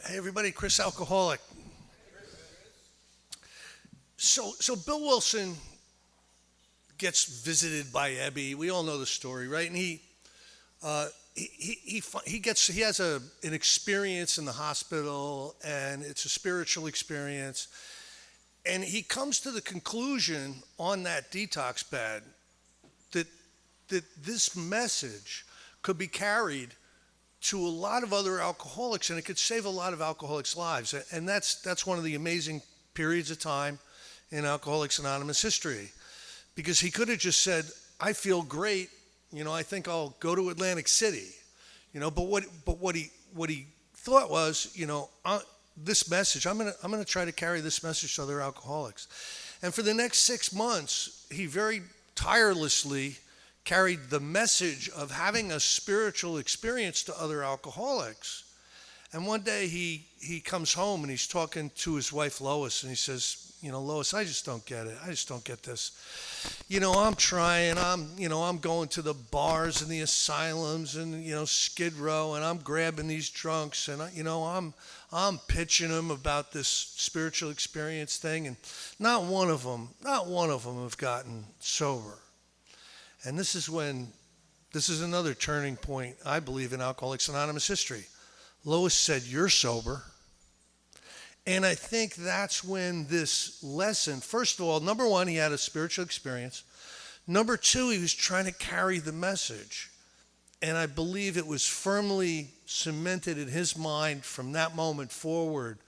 Hey everybody, Chris Alcoholic. So Bill Wilson gets visited by Ebby. We all know the story, right? And he has an experience in the hospital, and it's a spiritual experience. And he comes to the conclusion on that detox bed that this message could be carried to a lot of other alcoholics, and it could save a lot of alcoholics' lives. And that's one of the amazing periods of time in Alcoholics Anonymous history, because he could have just said, "I feel great, I think I'll go to Atlantic City," But what he thought was, this message, I'm gonna try to carry this message to other alcoholics. And for the next 6 months, he very tirelessly carried the message of having a spiritual experience to other alcoholics. And one day he comes home and he's talking to his wife Lois, and he says, "Lois, I just don't get it. I just don't get this. I'm trying. I'm going to the bars and the asylums and Skid Row, and I'm grabbing these drunks, and I'm pitching them about this spiritual experience thing, and not one of them have gotten sober." And this is another turning point, I believe, in Alcoholics Anonymous history. Lois said, "You're sober." And I think that's when this lesson, first of all, number one, he had a spiritual experience. Number two, he was trying to carry the message. And I believe it was firmly cemented in his mind from that moment forward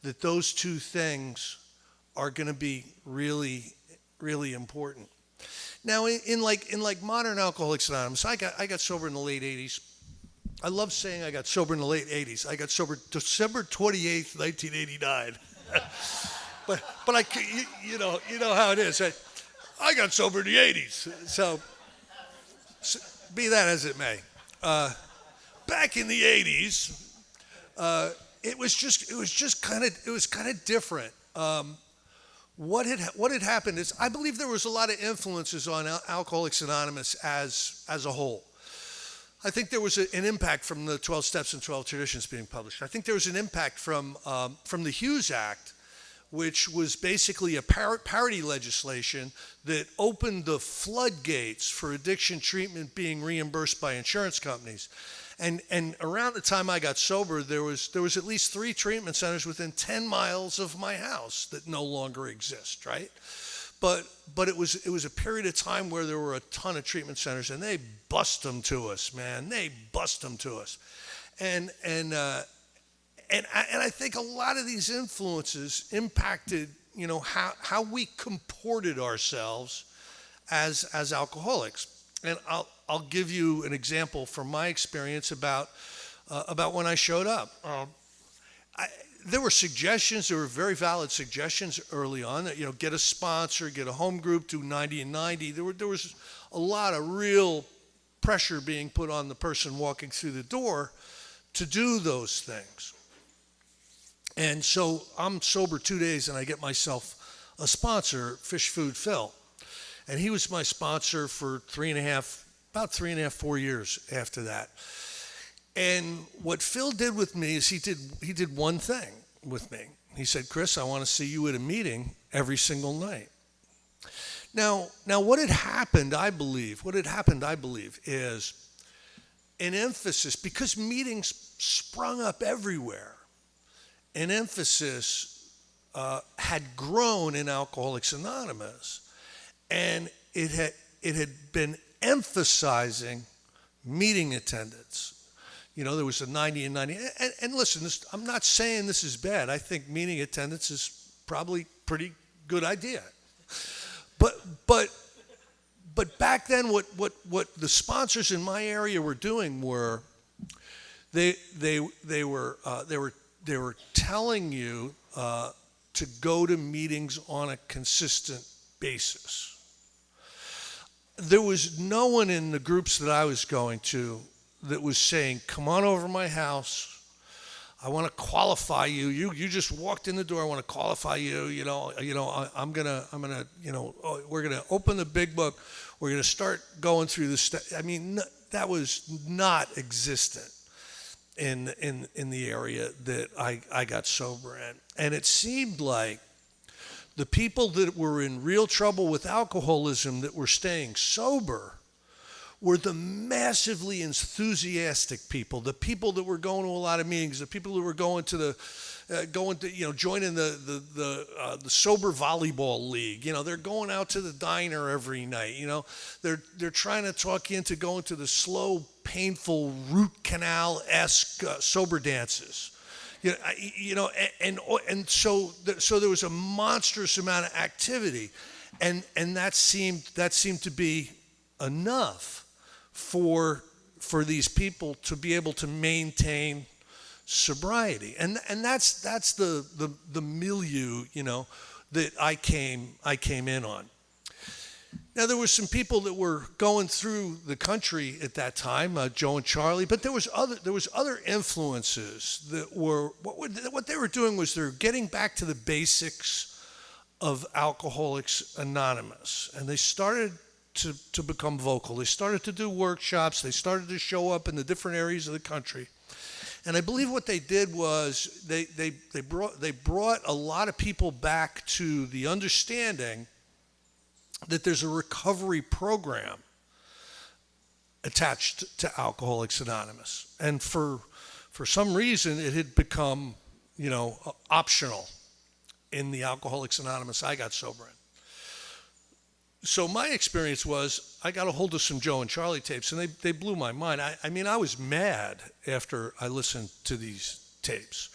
that those two things are going to be really, really important. Now, in modern Alcoholics Anonymous, I got sober in the late 80s. I love saying I got sober in the late 80s. I got sober December 28th, 1989. but you know how it is. I got sober in the 80s. So be that as it may. Back in the 80s, it was kind of different. What had happened is, I believe there was a lot of influences on Alcoholics Anonymous as a whole. I think there was an impact from the 12 Steps and 12 Traditions being published. I think there was an impact from the Hughes Act, which was basically a parity legislation that opened the floodgates for addiction treatment being reimbursed by insurance companies. And around the time I got sober, there was at least 3 treatment centers within 10 miles of my house that no longer exist, right? But it was a period of time where there were a ton of treatment centers, and they bust them to us, man. They bust them to us, and I think a lot of these influences impacted how we comported ourselves as alcoholics. And I'll give you an example from my experience about when I showed up. There were suggestions, there were very valid suggestions early on that, get a sponsor, get a home group, do 90 and 90. There was a lot of real pressure being put on the person walking through the door to do those things. And so I'm sober 2 days and I get myself a sponsor, Fish Food Phil. And he was my sponsor for 3.5, 4 years after that. And what Phil did with me is he did one thing with me. He said, "Chris, I want to see you at a meeting every single night." Now what had happened, I believe, is an emphasis, because meetings sprung up everywhere. An emphasis had grown in Alcoholics Anonymous, and it had been emphasizing meeting attendance. There was a 90 and 90. And listen, I'm not saying this is bad. I think meeting attendance is probably a pretty good idea. But back then, what the sponsors in my area were doing were they were telling you to go to meetings on a consistent basis. There was no one in the groups that I was going to that was saying, "Come on over to my house. I want to qualify you. You just walked in the door. I want to qualify you. We're gonna open the big book. We're gonna start going through this." I mean, that was not existent. in the area that I got sober in. And it seemed like the people that were in real trouble with alcoholism that were staying sober were the massively enthusiastic people, the people that were going to a lot of meetings, the people that were going to joining the sober volleyball league. They're going out to the diner every night. They're trying to talk you into going to the slow, painful root canal-esque sober dances. So there was a monstrous amount of activity, and that seemed to be enough for these people to be able to maintain sobriety, and that's the milieu that I came in on. Now there were some people that were going through the country at that time, Joe and Charlie, but there was other influences that were what they were doing was they're getting back to the basics of Alcoholics Anonymous, and they started to become vocal. They started to do workshops. They started to show up in the different areas of the country. And I believe what they did was they brought a lot of people back to the understanding that there's a recovery program attached to Alcoholics Anonymous. And for some reason, it had become, optional in the Alcoholics Anonymous I got sober in. So my experience was I got a hold of some Joe and Charlie tapes, and they blew my mind. I mean, I was mad after I listened to these tapes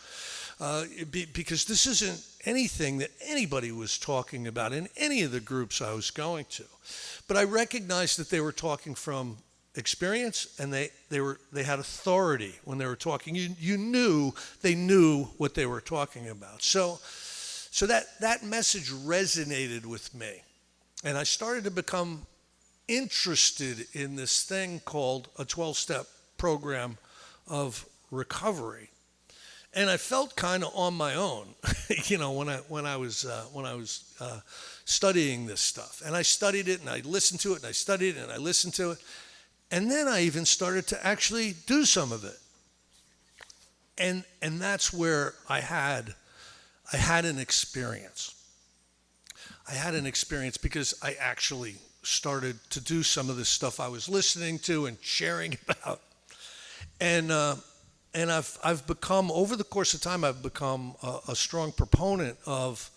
because this isn't anything that anybody was talking about in any of the groups I was going to. But I recognized that they were talking from experience, and they had authority when they were talking. You knew they knew what they were talking about. So that message resonated with me. And I started to become interested in this thing called a 12-step program of recovery. And I felt kind of on my own, when I was studying this stuff. And I studied it, and I listened to it, and I studied it, and I listened to it. And then I even started to actually do some of it. And that's where I had an experience. I had an experience because I actually started to do some of this stuff I was listening to and sharing about. And I've become, over the course of time, I've become a strong proponent of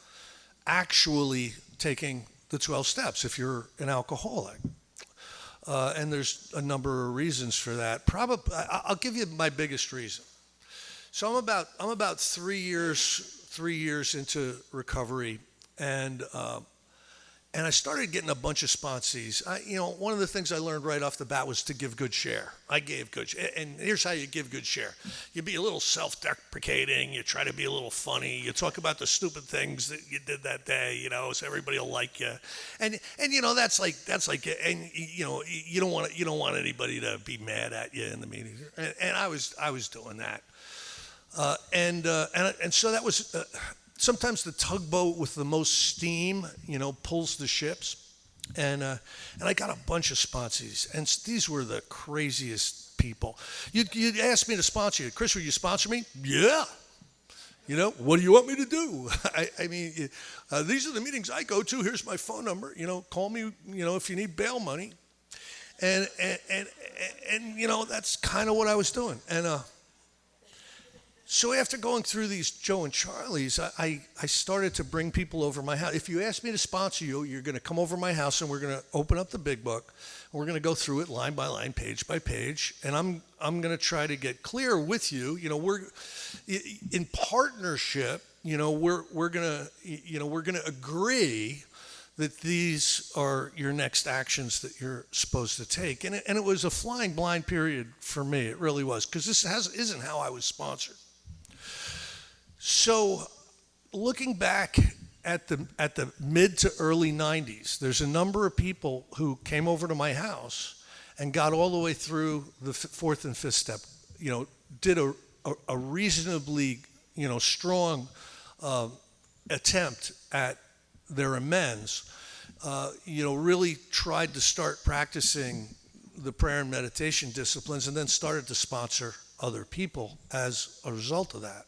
actually taking the 12 steps if you're an alcoholic. And there's a number of reasons for that. Probably, I'll give you my biggest reason. So I'm about 3 years into recovery, and I started getting a bunch of sponsees. One of the things I learned right off the bat was to give good share. I gave good share, and here's how you give good share. You be a little self-deprecating. You try to be a little funny. You talk about the stupid things that you did that day, so everybody will like you. And that's like, and you don't want anybody to be mad at you in the meeting. And I was doing that. And so that was sometimes the tugboat with the most steam, pulls the ships. And I got a bunch of sponsees, and these were the craziest people. You'd ask me to sponsor you. Chris, will you sponsor me? Yeah. What do you want me to do? I mean, these are the meetings I go to. Here's my phone number. Call me, if you need bail money. And that's kind of what I was doing. And so after going through these Joe and Charlies, I started to bring people over my house. If you ask me to sponsor you, you're going to come over my house, and we're going to open up the big book, and we're going to go through it line by line, page by page, and I'm going to try to get clear with you. We're in partnership. We're going to agree that these are your next actions that you're supposed to take. And it was a flying blind period for me. It really was, because this isn't how I was sponsored. So looking back at the mid to early 90s, there's a number of people who came over to my house and got all the way through the fourth and fifth step, did a reasonably, strong attempt at their amends, really tried to start practicing the prayer and meditation disciplines, and then started to sponsor other people as a result of that.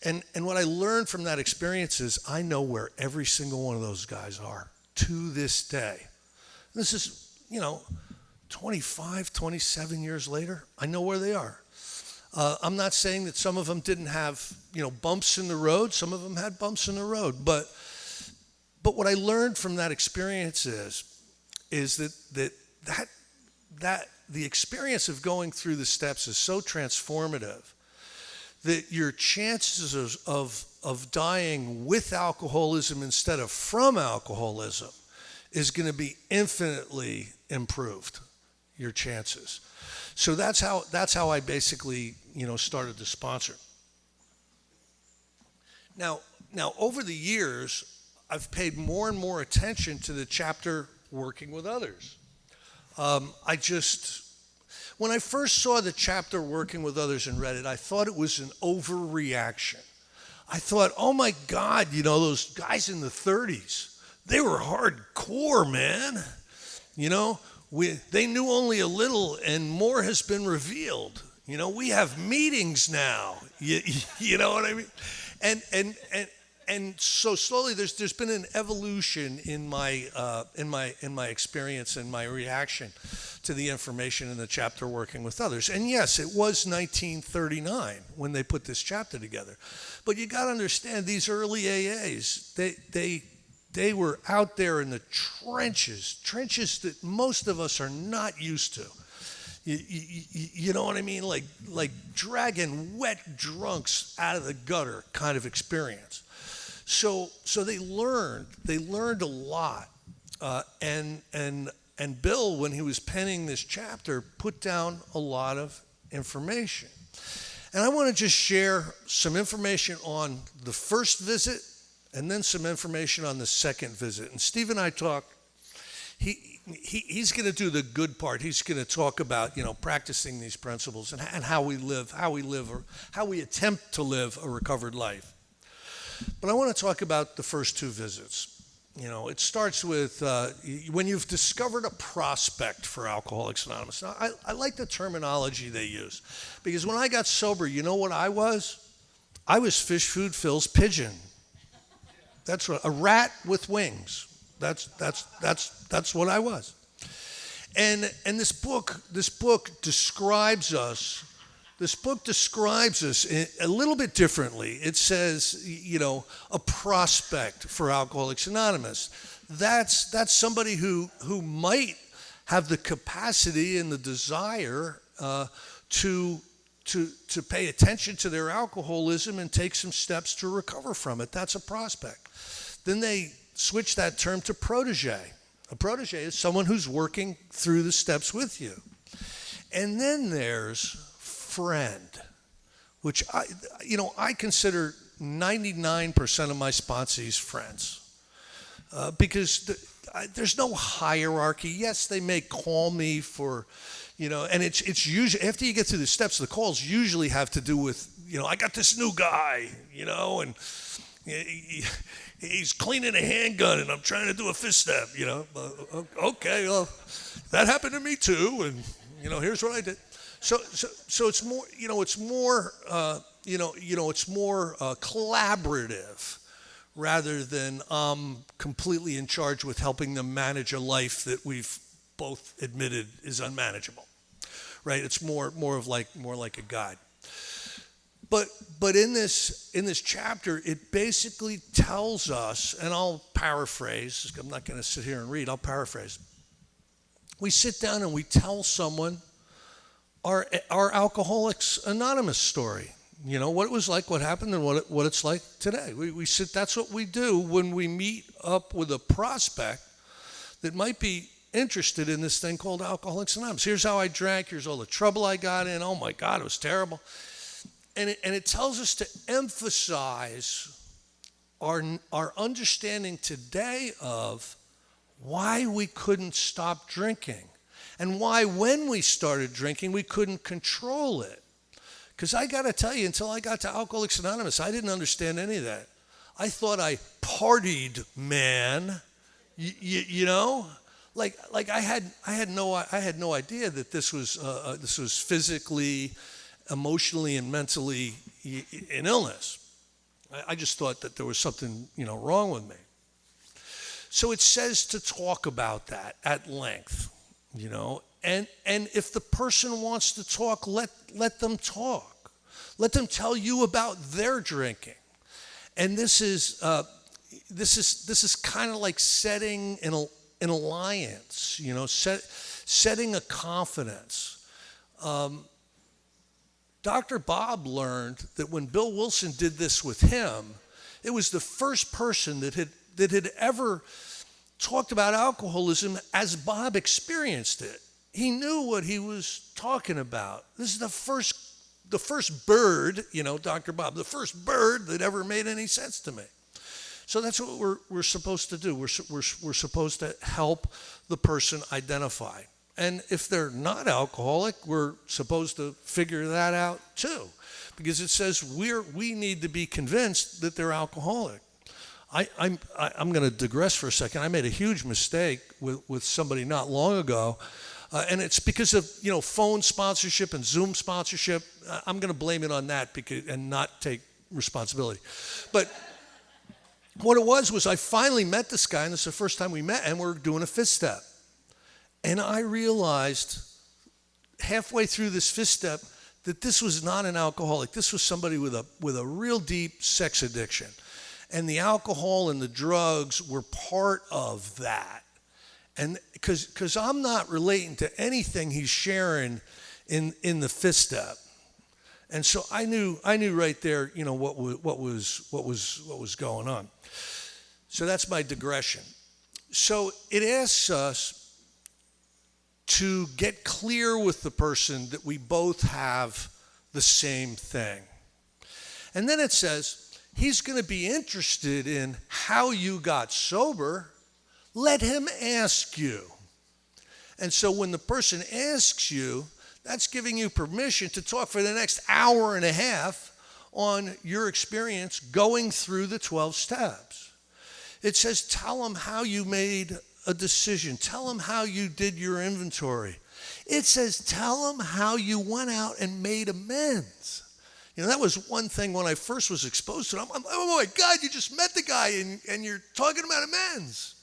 And what I learned from that experience is I know where every single one of those guys are to this day. This is, 25, 27 years later, I know where they are. I'm not saying that some of them didn't have, bumps in the road. Some of them had bumps in the road. But what I learned from that experience is that the experience of going through the steps is so transformative that your chances of dying with alcoholism instead of from alcoholism is going to be infinitely improved, your chances. So that's how I basically, started to sponsor. Now over the years, I've paid more and more attention to the chapter working with others. When I first saw the chapter working with others and read it, I thought it was an overreaction. I thought, oh my God, those guys in the 30s, they were hardcore, man. They knew only a little and more has been revealed. We have meetings now. You know what I mean? And so slowly there's been an evolution in my experience and my reaction to the information in the chapter working with others. And yes, it was 1939 when they put this chapter together. But you got to understand, these early AAs, they were out there in the trenches that most of us are not used to. You know what I mean? Like dragging wet drunks out of the gutter kind of experience. So they learned a lot, and Bill, when he was penning this chapter, put down a lot of information. And I want to just share some information on the first visit, and then some information on the second visit. And Steve and I talked. He's going to do the good part. He's going to talk about practicing these principles and how we attempt to live a recovered life. But I want to talk about the first two visits. It starts with when you've discovered a prospect for Alcoholics Anonymous. Now, I like the terminology they use, because when I got sober, you know what I was? I was Fish Food Phil's pigeon. That's what, a rat with wings. That's what I was. And this book describes us. This book describes us a little bit differently. It says, a prospect for Alcoholics Anonymous. That's somebody who might have the capacity and the desire to pay attention to their alcoholism and take some steps to recover from it. That's a prospect. Then they switch that term to protege. A protege is someone who's working through the steps with you. And then there's friend, which I consider 99% of my sponsees friends, because there's no hierarchy. Yes, they may call me for, and it's usually after you get through the steps, the calls usually have to do with, I got this new guy, and he's cleaning a handgun and I'm trying to do a fist step, okay, well, that happened to me too, and here's what I did. So it's more, it's more collaborative rather than completely in charge with helping them manage a life that we've both admitted is unmanageable, right? It's more like a guide. But in this chapter, it basically tells us, and I'll paraphrase. I'm not going to sit here and read. I'll paraphrase. We sit down and we tell someone our Alcoholics Anonymous story. What it was like, what happened, and what it's like today. We sit. That's what we do when we meet up with a prospect that might be interested in this thing called Alcoholics Anonymous. Here's how I drank. Here's all the trouble I got in. Oh my God, it was terrible. And it tells us to emphasize our understanding today of why we couldn't stop drinking, and why when we started drinking we couldn't control it. Because I got to tell you, until I got to Alcoholics Anonymous, I didn't understand any of that. I thought I partied, man. Like I had no idea that this was physically emotionally and mentally in illness. I just thought that there was something, wrong with me. So it says to talk about that at length, and if the person wants to talk, let them talk. Let them tell you about their drinking. And this is kind of like setting an alliance, setting a confidence. Dr. Bob learned that when Bill Wilson did this with him, it was the first person that had ever talked about alcoholism as Bob experienced it. He knew what he was talking about. This is the first bird, Dr. Bob, the first bird that ever made any sense to me. So that's what we're supposed to do. We're supposed to help the person identify. And if they're not alcoholic, we're supposed to figure that out too, because it says we need to be convinced that they're alcoholic. I'm going to digress for a second. I made a huge mistake with somebody not long ago, and it's because of phone sponsorship and Zoom sponsorship. I'm going to blame it on that and not take responsibility. But what it was I finally met this guy, and this is the first time we met, and we're doing a fifth step. And I realized halfway through this fifth step that this was not an alcoholic. This was somebody with a real deep sex addiction. And the alcohol and the drugs were part of that. And because I'm not relating to anything he's sharing in the fifth step. And so I knew right there, what was going on. So that's my digression. So it asks us to get clear with the person that we both have the same thing. And then it says, he's going to be interested in how you got sober. Let him ask you. And so when the person asks you, that's giving you permission to talk for the next hour and a half on your experience going through the 12 steps. It says, tell them how you made a decision. Tell them how you did your inventory. It says, tell them how you went out and made amends. That was one thing when I first was exposed to it. I'm oh my God, you just met the guy and you're talking about amends.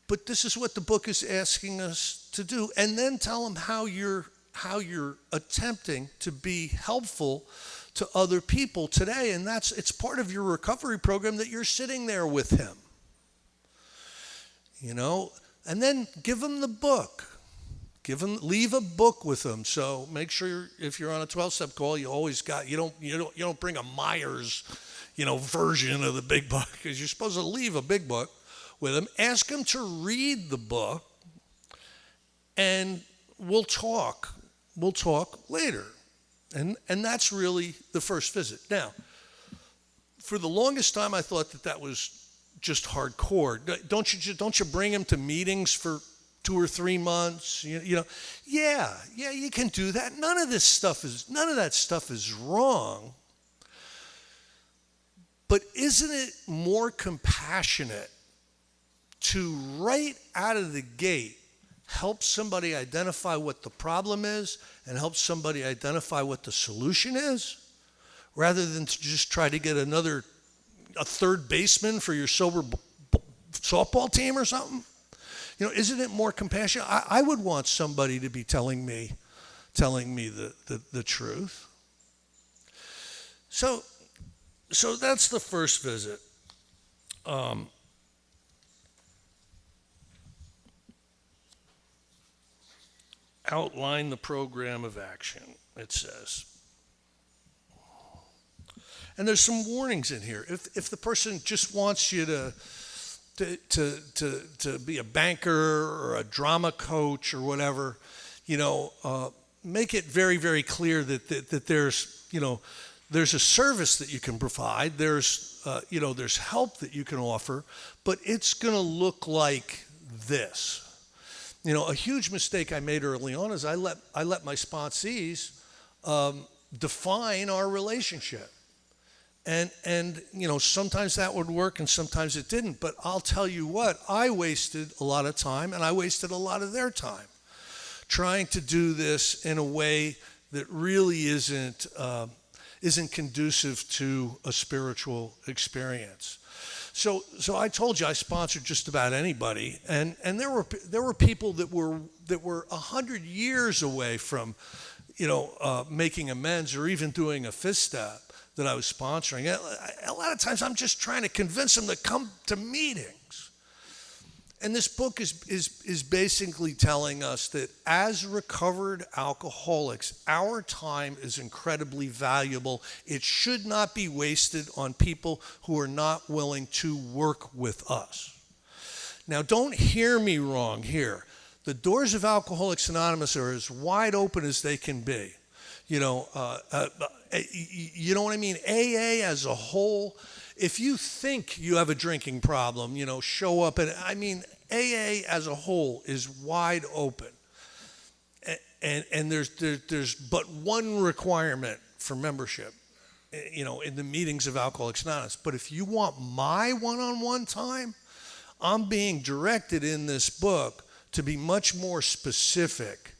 But this is what the book is asking us to do. And then tell them how you're attempting to be helpful to other people today. And it's part of your recovery program that you're sitting there with him. And then give them the book. Leave a book with them. So make sure if you're on a 12-step call, you don't bring a Myers, version of the big book, because you're supposed to leave a big book with them. Ask them to read the book, and we'll talk. We'll talk later. And that's really the first visit. Now, for the longest time, I thought that was just hardcore. Don't you bring him to meetings for 2 or 3 months? Yeah, you can do that. None of that stuff is wrong. But isn't it more compassionate to right out of the gate help somebody identify what the problem is and help somebody identify what the solution is, rather than to just try to get a third baseman for your sober softball team or something? Isn't it more compassionate? I would want somebody to be telling me the truth. So that's the first visit. Outline the program of action, it says. And there's some warnings in here. If the person just wants you to be a banker or a drama coach or whatever, make it very, very clear that there's a service that you can provide. There's help that you can offer, but it's going to look like this. A huge mistake I made early on is I let my sponsees define our relationship. And sometimes that would work and sometimes it didn't. But I'll tell you what, I wasted a lot of time and I wasted a lot of their time trying to do this in a way that really isn't conducive to a spiritual experience. So I told you I sponsored just about anybody, and there were people that were 100 years away from, making amends or even doing a fifth step that I was sponsoring. A lot of times I'm just trying to convince them to come to meetings. And this book is basically telling us that as recovered alcoholics, our time is incredibly valuable. It should not be wasted on people who are not willing to work with us. Now, don't hear me wrong here. The doors of Alcoholics Anonymous are as wide open as they can be. You know what I mean? AA as a whole, if you think you have a drinking problem, show up. AA as a whole is wide open. And there's but one requirement for membership, in the meetings of Alcoholics Anonymous. But if you want my one-on-one time, I'm being directed in this book to be much more specific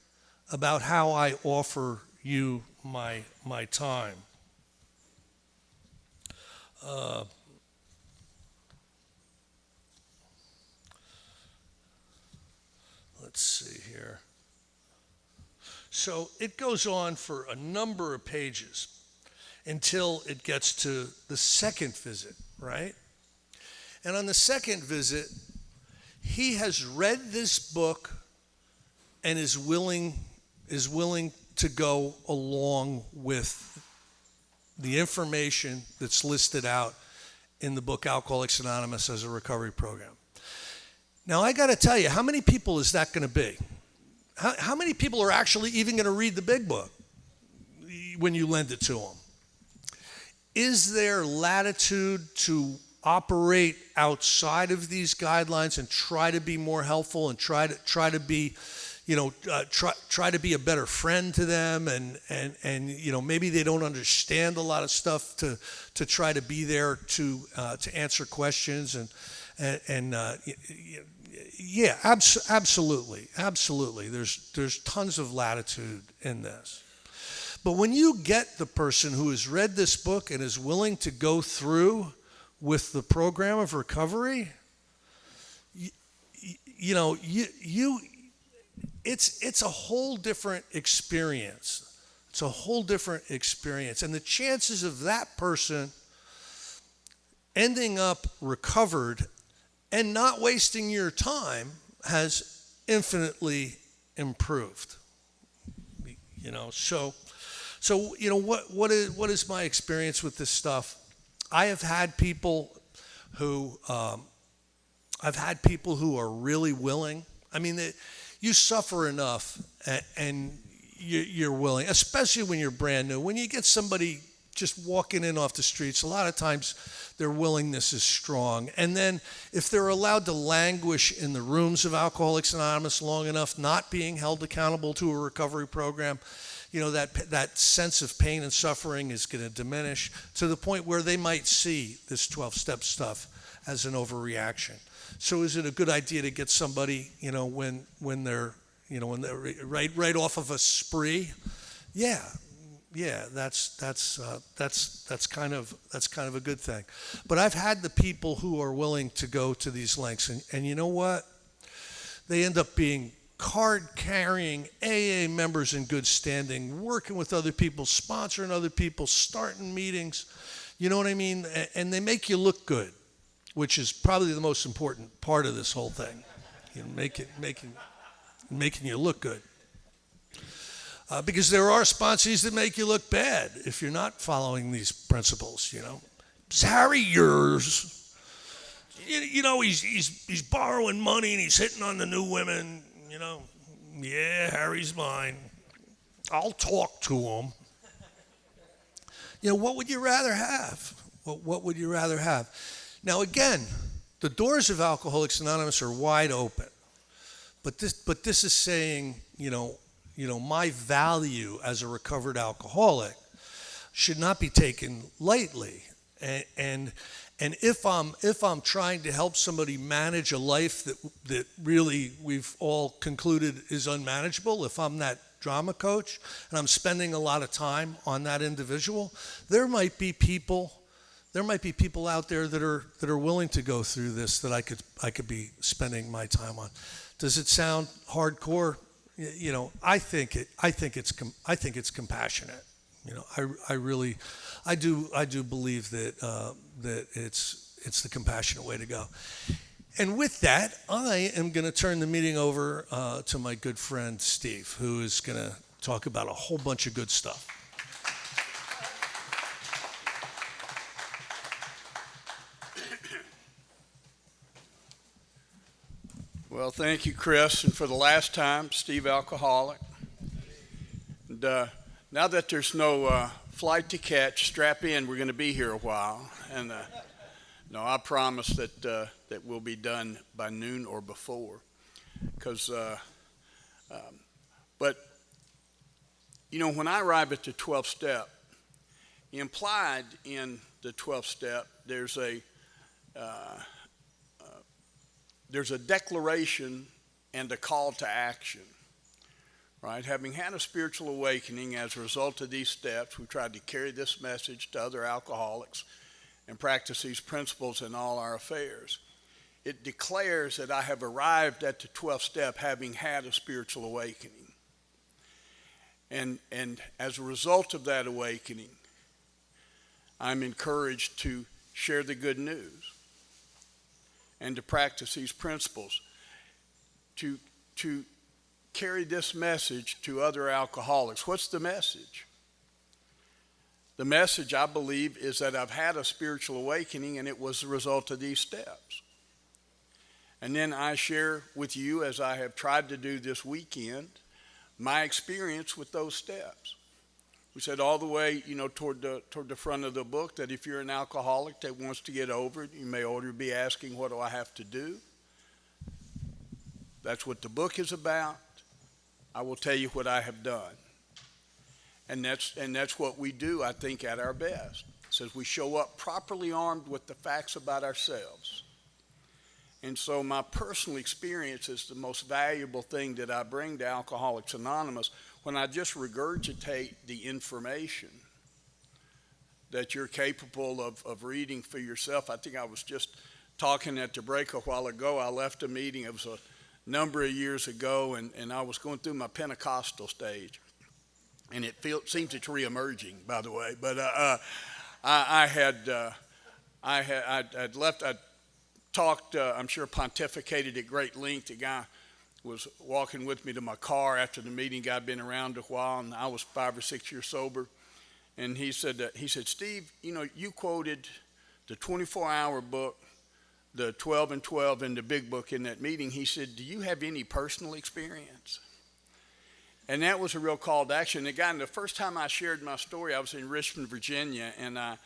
about how I offer you my time. Let's see here. So it goes on for a number of pages until it gets to the second visit, right? And on the second visit, he has read this book and is willing to go along with the information that's listed out in the book Alcoholics Anonymous as a recovery program. Now, I got to tell you, how many people is that going to be? How many people are actually even going to read the big book when you lend it to them? Is there latitude to operate outside of these guidelines and try to be more helpful and try to be, try to be a better friend to them, and maybe they don't understand a lot of stuff to try to be there to answer questions yeah, absolutely. There's tons of latitude in this. But when you get the person who has read this book and is willing to go through with the program of recovery, it's a whole different experience. It's a whole different experience. And the chances of that person ending up recovered and not wasting your time has infinitely improved. What is my experience with this stuff? I have had people who are really willing. You suffer enough, and you're willing, especially when you're brand new. When you get somebody just walking in off the streets, a lot of times their willingness is strong. And then if they're allowed to languish in the rooms of Alcoholics Anonymous long enough, not being held accountable to a recovery program, that sense of pain and suffering is going to diminish to the point where they might see this 12-step stuff as an overreaction. So is it a good idea to get somebody, when they're right off of a spree? Yeah, that's kind of a good thing. But I've had the people who are willing to go to these lengths, and you know what? They end up being card-carrying AA members in good standing, working with other people, sponsoring other people, starting meetings. You know what I mean? And they make you look good, which is probably the most important part of this whole thing. Making you look good. Because there are sponsees that make you look bad if you're not following these principles. Is Harry yours? He's borrowing money and he's hitting on the new women. Yeah, Harry's mine. I'll talk to him. What would you rather have? What would you rather have? Now, again, the doors of Alcoholics Anonymous are wide open. But this is saying, my value as a recovered alcoholic should not be taken lightly. And if I'm trying to help somebody manage a life that really we've all concluded is unmanageable, if I'm that drama coach and I'm spending a lot of time on that individual, there might be people out there that are willing to go through this that I could be spending my time on. Does it sound hardcore? You know, I think it's compassionate. You know, I do believe that it's the compassionate way to go. And with that, I am going to turn the meeting over to my good friend Steve, who is going to talk about a whole bunch of good stuff. Well, thank you, Chris. And for the last time, Steve Alcoholic. And now that there's no flight to catch, strap in. We're going to be here a while. And no, I promise that we'll be done by noon or before. But, you know, when I arrive at the 12th step, implied in the 12th step, there's a declaration and a call to action, right? Having had a spiritual awakening as a result of these steps, we tried to carry this message to other alcoholics and practice these principles in all our affairs. It declares that I have arrived at the 12th step having had a spiritual awakening. And as a result of that awakening, I'm encouraged to share the good news and to practice these principles, to carry this message to other alcoholics. What's the message? The message, I believe, is that I've had a spiritual awakening and it was the result of these steps. And then I share with you, as I have tried to do this weekend, my experience with those steps. We said all the way, you know, toward the front of the book that if you're an alcoholic that wants to get over it, you may already be asking, what do I have to do? That's what the book is about. I will tell you what I have done. And that's what we do, I think, at our best. It says we show up properly armed with the facts about ourselves. And so my personal experience is the most valuable thing that I bring to Alcoholics Anonymous when I just regurgitate the information that you're capable of reading for yourself. I think I was just talking at the break a while ago. I left a meeting, it was a number of years ago, and I was going through my Pentecostal stage. And it seems it's reemerging, by the way. But I'd left, I'd talked, I'm sure pontificated at great length. The guy was walking with me to my car after the meeting. I'd been around a while, and I was 5 or 6 years sober. And he said, Steve, you know, you quoted the 24-hour book, the 12 and 12, and the big book in that meeting. He said, do you have any personal experience? And that was a real call to action. Again, the first time I shared my story, I was in Richmond, Virginia, and I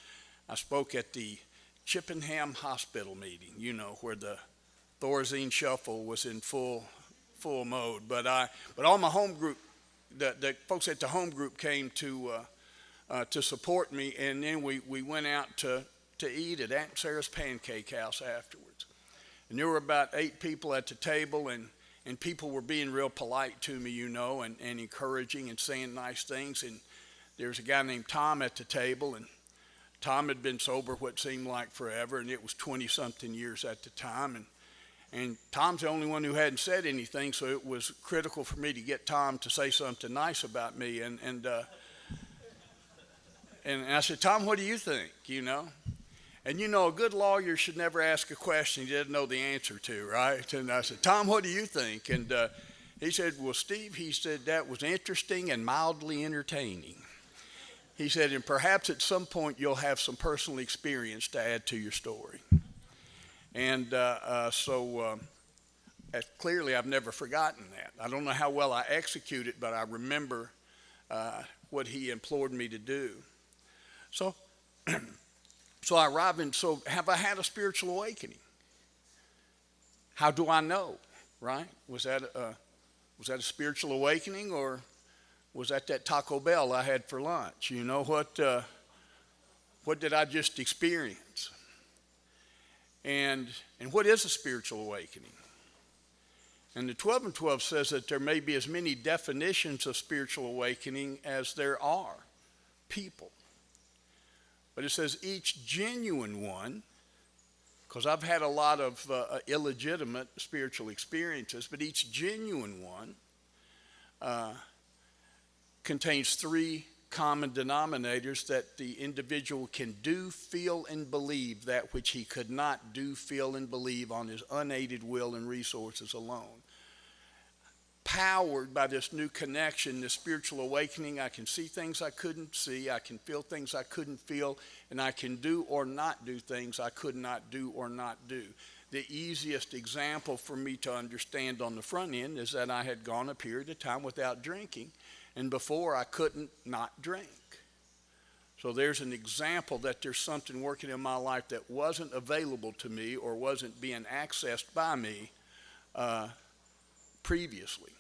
spoke at the Chippenham Hospital meeting, you know, where the Thorazine shuffle was in full mode. But all my home group, the folks at the home group came to support me, and then we went out to eat at Aunt Sarah's Pancake House afterwards. And there were about 8 people at the table, and people were being real polite to me, you know, and encouraging and saying nice things. And there was a guy named Tom at the table, and Tom had been sober what seemed like forever, and it was 20-something years at the time. And Tom's the only one who hadn't said anything, so it was critical for me to get Tom to say something nice about me. And I said, Tom, what do you think, you know? And you know, a good lawyer should never ask a question he doesn't know the answer to, right? And I said, Tom, what do you think? And he said, well, Steve, he said, that was interesting and mildly entertaining. He said, and perhaps at some point you'll have some personal experience to add to your story. And so clearly I've never forgotten that. I don't know how well I execute it, but I remember what he implored me to do. So I arrived, and so have I had a spiritual awakening? How do I know, right? Was that a spiritual awakening, or was that Taco Bell I had for lunch? You know, what did I just experience? And what is a spiritual awakening? And the 12 and 12 says that there may be as many definitions of spiritual awakening as there are people. But it says each genuine one, because I've had a lot of illegitimate spiritual experiences, but each genuine one contains three common denominators: that the individual can do, feel, and believe that which he could not do, feel, and believe on his unaided will and resources alone. Powered by this new connection, this spiritual awakening, I can see things I couldn't see, I can feel things I couldn't feel, and I can do or not do things I could not do or not do. The easiest example for me to understand on the front end is that I had gone a period of time without drinking, and before I couldn't not drink. So there's an example that there's something working in my life that wasn't available to me or wasn't being accessed by me previously.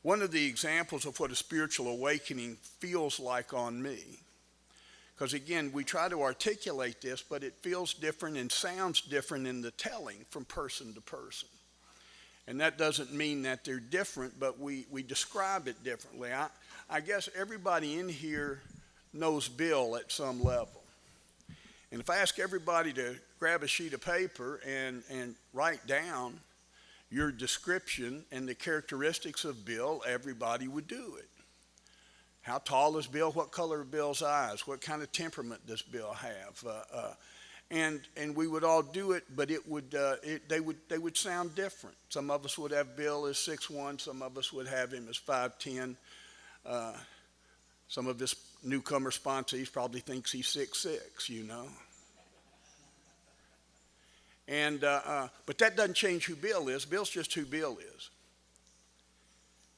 One of the examples of what a spiritual awakening feels like on me, because again, we try to articulate this, but it feels different and sounds different in the telling from person to person. And that doesn't mean that they're different, but we describe it differently. I guess everybody in here knows Bill at some level. And if I ask everybody to grab a sheet of paper and write down your description and the characteristics of Bill, everybody would do it. How tall is Bill? What color are Bill's eyes? What kind of temperament does Bill have? And we would all do it, but they would sound different. Some of us would have Bill as 6'1", some of us would have him as 5'10". Some of this newcomer sponsees probably thinks he's 6'6", you know. And but that doesn't change who Bill is. Bill's just who Bill is.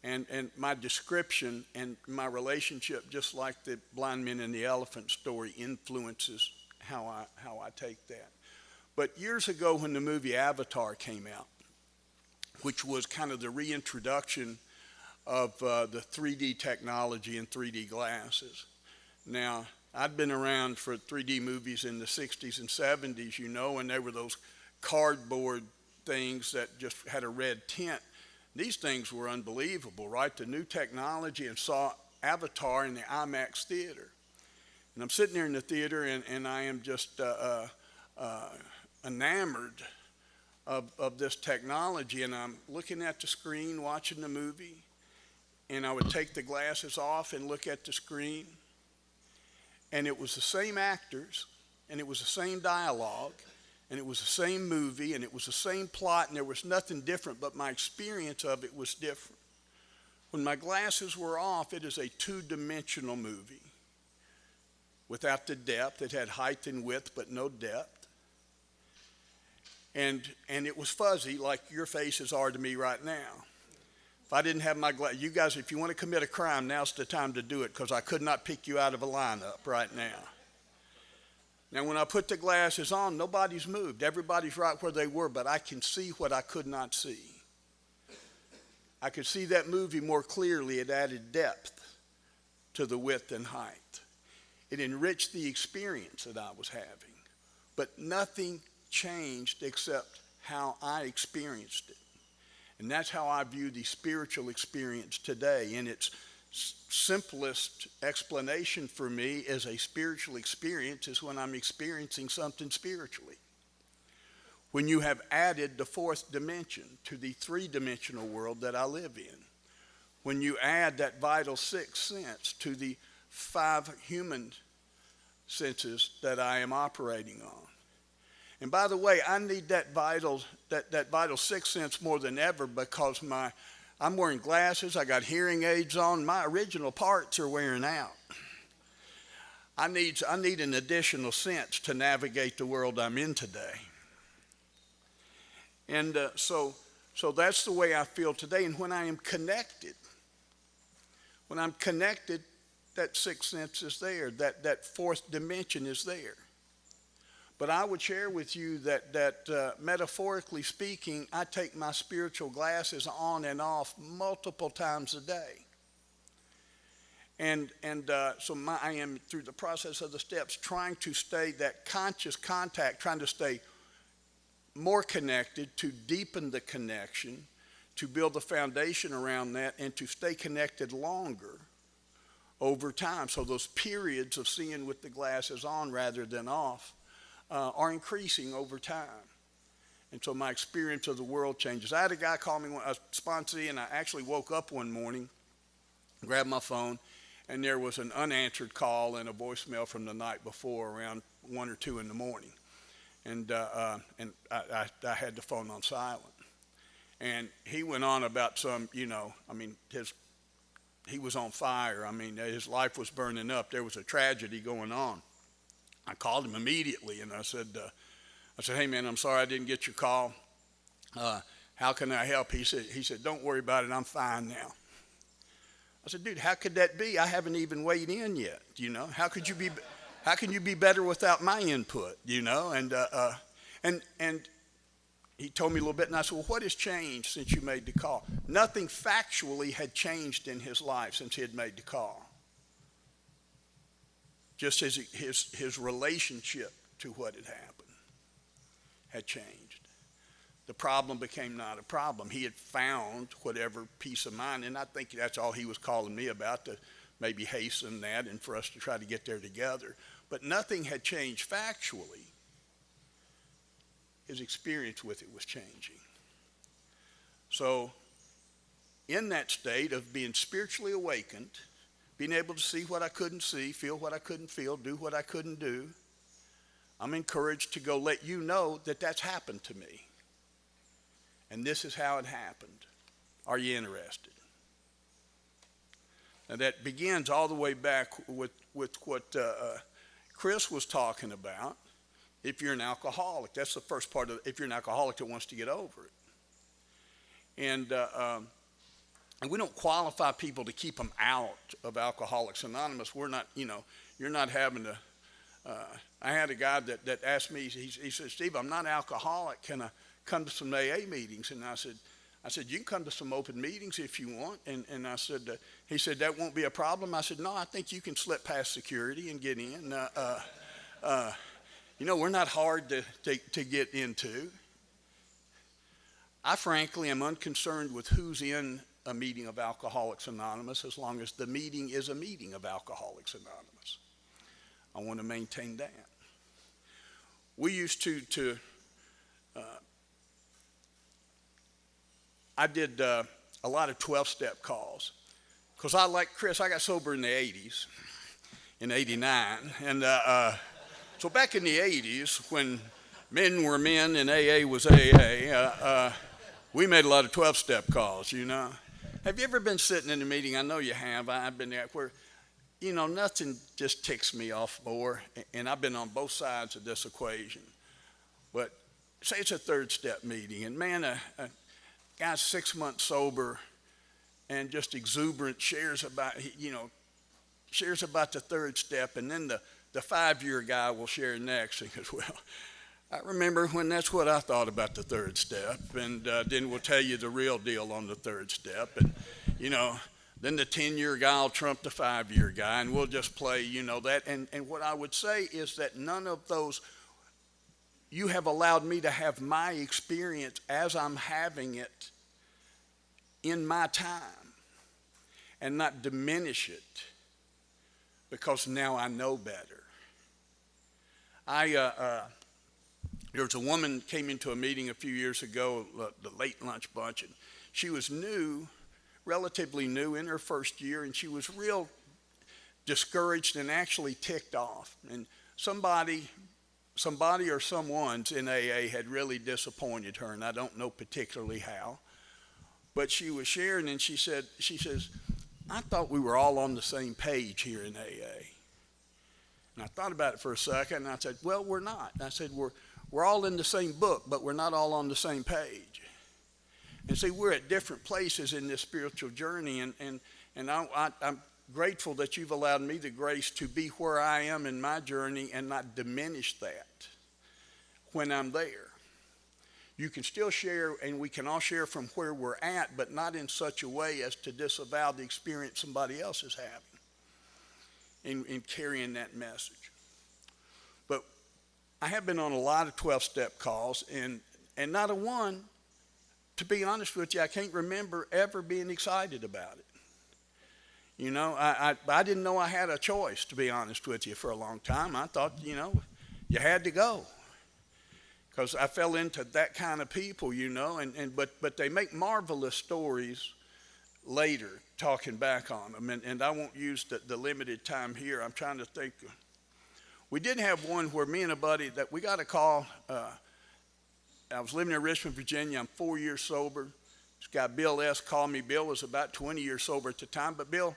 And my description and my relationship, just like the blind men and the elephant story, influences how I take that. But years ago, when the movie Avatar came out, which was kind of the reintroduction of the 3D technology and 3D glasses. Now, I'd been around for 3D movies in the 60s and 70s, you know, and there were those cardboard things that just had a red tint. These things were unbelievable, right? The new technology, and saw Avatar in the IMAX theater. And I'm sitting there in the theater, and I am just enamored of this technology, and I'm looking at the screen, watching the movie, and I would take the glasses off and look at the screen, and it was the same actors, and it was the same dialogue, and it was the same movie, and it was the same plot, and there was nothing different, but my experience of it was different. When my glasses were off, it is a two-dimensional movie without the depth. It had height and width, but no depth. And it was fuzzy, like your faces are to me right now. If I didn't have my glasses, you guys, if you want to commit a crime, now's the time to do it, because I could not pick you out of a lineup right now. Now, when I put the glasses on, nobody's moved. Everybody's right where they were, but I can see what I could not see. I could see that movie more clearly. It added depth to the width and height. It enriched the experience that I was having. But nothing changed except how I experienced it. And that's how I view the spiritual experience today. And its simplest explanation for me is a spiritual experience is when I'm experiencing something spiritually. When you have added the fourth dimension to the three-dimensional world that I live in. When you add that vital sixth sense to the 5 human senses that I am operating on. And by the way, I need that vital sixth sense more than ever, because I'm wearing glasses, I got hearing aids on, my original parts are wearing out. I need an additional sense to navigate the world I'm in today. And so that's the way I feel today. And when I am connected, that sixth sense is there, that fourth dimension is there. But I would share with you that metaphorically speaking, I take my spiritual glasses on and off multiple times a day. So I am, through the process of the steps, trying to stay that conscious contact, trying to stay more connected, to deepen the connection, to build the foundation around that, and to stay connected longer over time. So those periods of seeing with the glasses on rather than off are increasing over time. And so my experience of the world changes. I had a guy call me, a sponsee, and I actually woke up one morning, grabbed my phone, and there was an unanswered call and a voicemail from the night before around 1 or 2 in the morning. And I had the phone on silent. And he went on about some, he was on fire. I mean, his life was burning up. There was a tragedy going on. I called him immediately, and I said, hey, man, I'm sorry I didn't get your call. How can I help? He said, don't worry about it. I'm fine now. I said, dude, how could that be? I haven't even weighed in yet. How can you be better without my input? And he told me a little bit, and I said, well, what has changed since you made the call? Nothing factually had changed in his life since he had made the call. Just his relationship to what had happened had changed. The problem became not a problem. He had found whatever peace of mind, and I think that's all he was calling me about, to maybe hasten that and for us to try to get there together. But nothing had changed factually. His experience with it was changing. So in that state of being spiritually awakened, being able to see what I couldn't see, feel what I couldn't feel, do what I couldn't do, I'm encouraged to go let you know that that's happened to me. And this is how it happened. Are you interested? Now that begins all the way back with what Chris was talking about. If you're an alcoholic, that's the first part of it. If you're an alcoholic that wants to get over it. And we don't qualify people to keep them out of Alcoholics Anonymous. We're not, you're not having to. I had a guy that asked me, he said, Steve, I'm not alcoholic. Can I come to some AA meetings? And I said, you can come to some open meetings if you want. And I said, he said, that won't be a problem. I said, no, I think you can slip past security and get in. We're not hard to get into. I frankly am unconcerned with who's in a meeting of Alcoholics Anonymous as long as the meeting is a meeting of Alcoholics Anonymous. I want to maintain that. We used to I did a lot of 12-step calls because I, like Chris, I got sober in the 80s, in 89. And so back in the 80s, when men were men and AA was AA, we made a lot of 12-step calls, Have you ever been sitting in a meeting? I know you have. I've been there where, nothing just ticks me off more. And I've been on both sides of this equation. But say it's a third-step meeting, and man, a guy's 6 months sober and just exuberant, shares about the third step, and then the 5-year guy will share next. He goes, well, I remember when that's what I thought about the third step, and then we'll tell you the real deal on the third step. And, then the 10-year guy will trump the 5-year guy, and we'll just play, that. And what I would say is that none of those, you have allowed me to have my experience as I'm having it in my time and not diminish it because now I know better. There was a woman came into a meeting a few years ago, the late lunch bunch, and she was new, relatively new in her first year, and she was real discouraged and actually ticked off. And somebody or someone's in AA had really disappointed her, and I don't know particularly how. But she was sharing, and she says, I thought we were all on the same page here in AA. And I thought about it for a second, and I said, well, we're not. And I said, we're all in the same book, but we're not all on the same page. And see, we're at different places in this spiritual journey, and I'm grateful that you've allowed me the grace to be where I am in my journey and not diminish that when I'm there. You can still share, and we can all share from where we're at, but not in such a way as to disavow the experience somebody else is having in carrying that message. But I have been on a lot of 12-step calls, and And not a one, to be honest with you, I can't remember ever being excited about it. You know, I didn't know I had a choice, to be honest with you, for a long time. I thought, you know, you had to go. Because I fell into that kind of people, you know, but they make marvelous stories later, talking back on them. And I won't use the limited time here. I'm trying to think. We did have one where me and a buddy that we got a call. I was living in Richmond, Virginia. I'm 4 years sober. This guy, Bill S., called me. Bill was about 20 years sober at the time, but Bill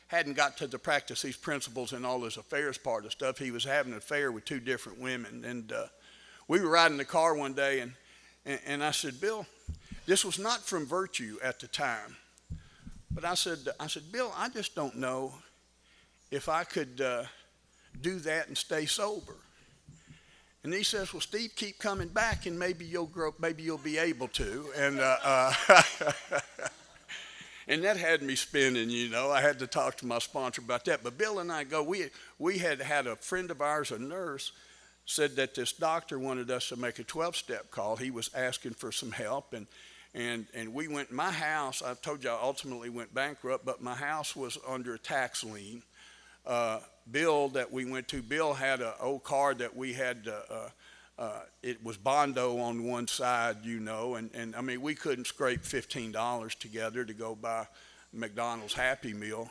hadn't got to the practice these principles and all his affairs part of stuff. He was having an affair with 2 different women. And we were riding the car one day, and I said, Bill, this was not from virtue at the time. But I said, Bill, I just don't know if I could do that and stay sober. And he says, well, Steve, keep coming back, and maybe you'll grow, maybe you'll be able to. And and that had me spinning, you know. I had to talk to my sponsor about that. But Bill and I we had a friend of ours, a nurse, said that this doctor wanted us to make a 12-step call. He was asking for some help, and we went. My house, I told you, I ultimately went bankrupt, but my house was under a tax lien. Bill that we went to, Bill had an old car that we had, it was Bondo on one side, you know, and I mean, we couldn't scrape $15 together to go buy McDonald's Happy Meal.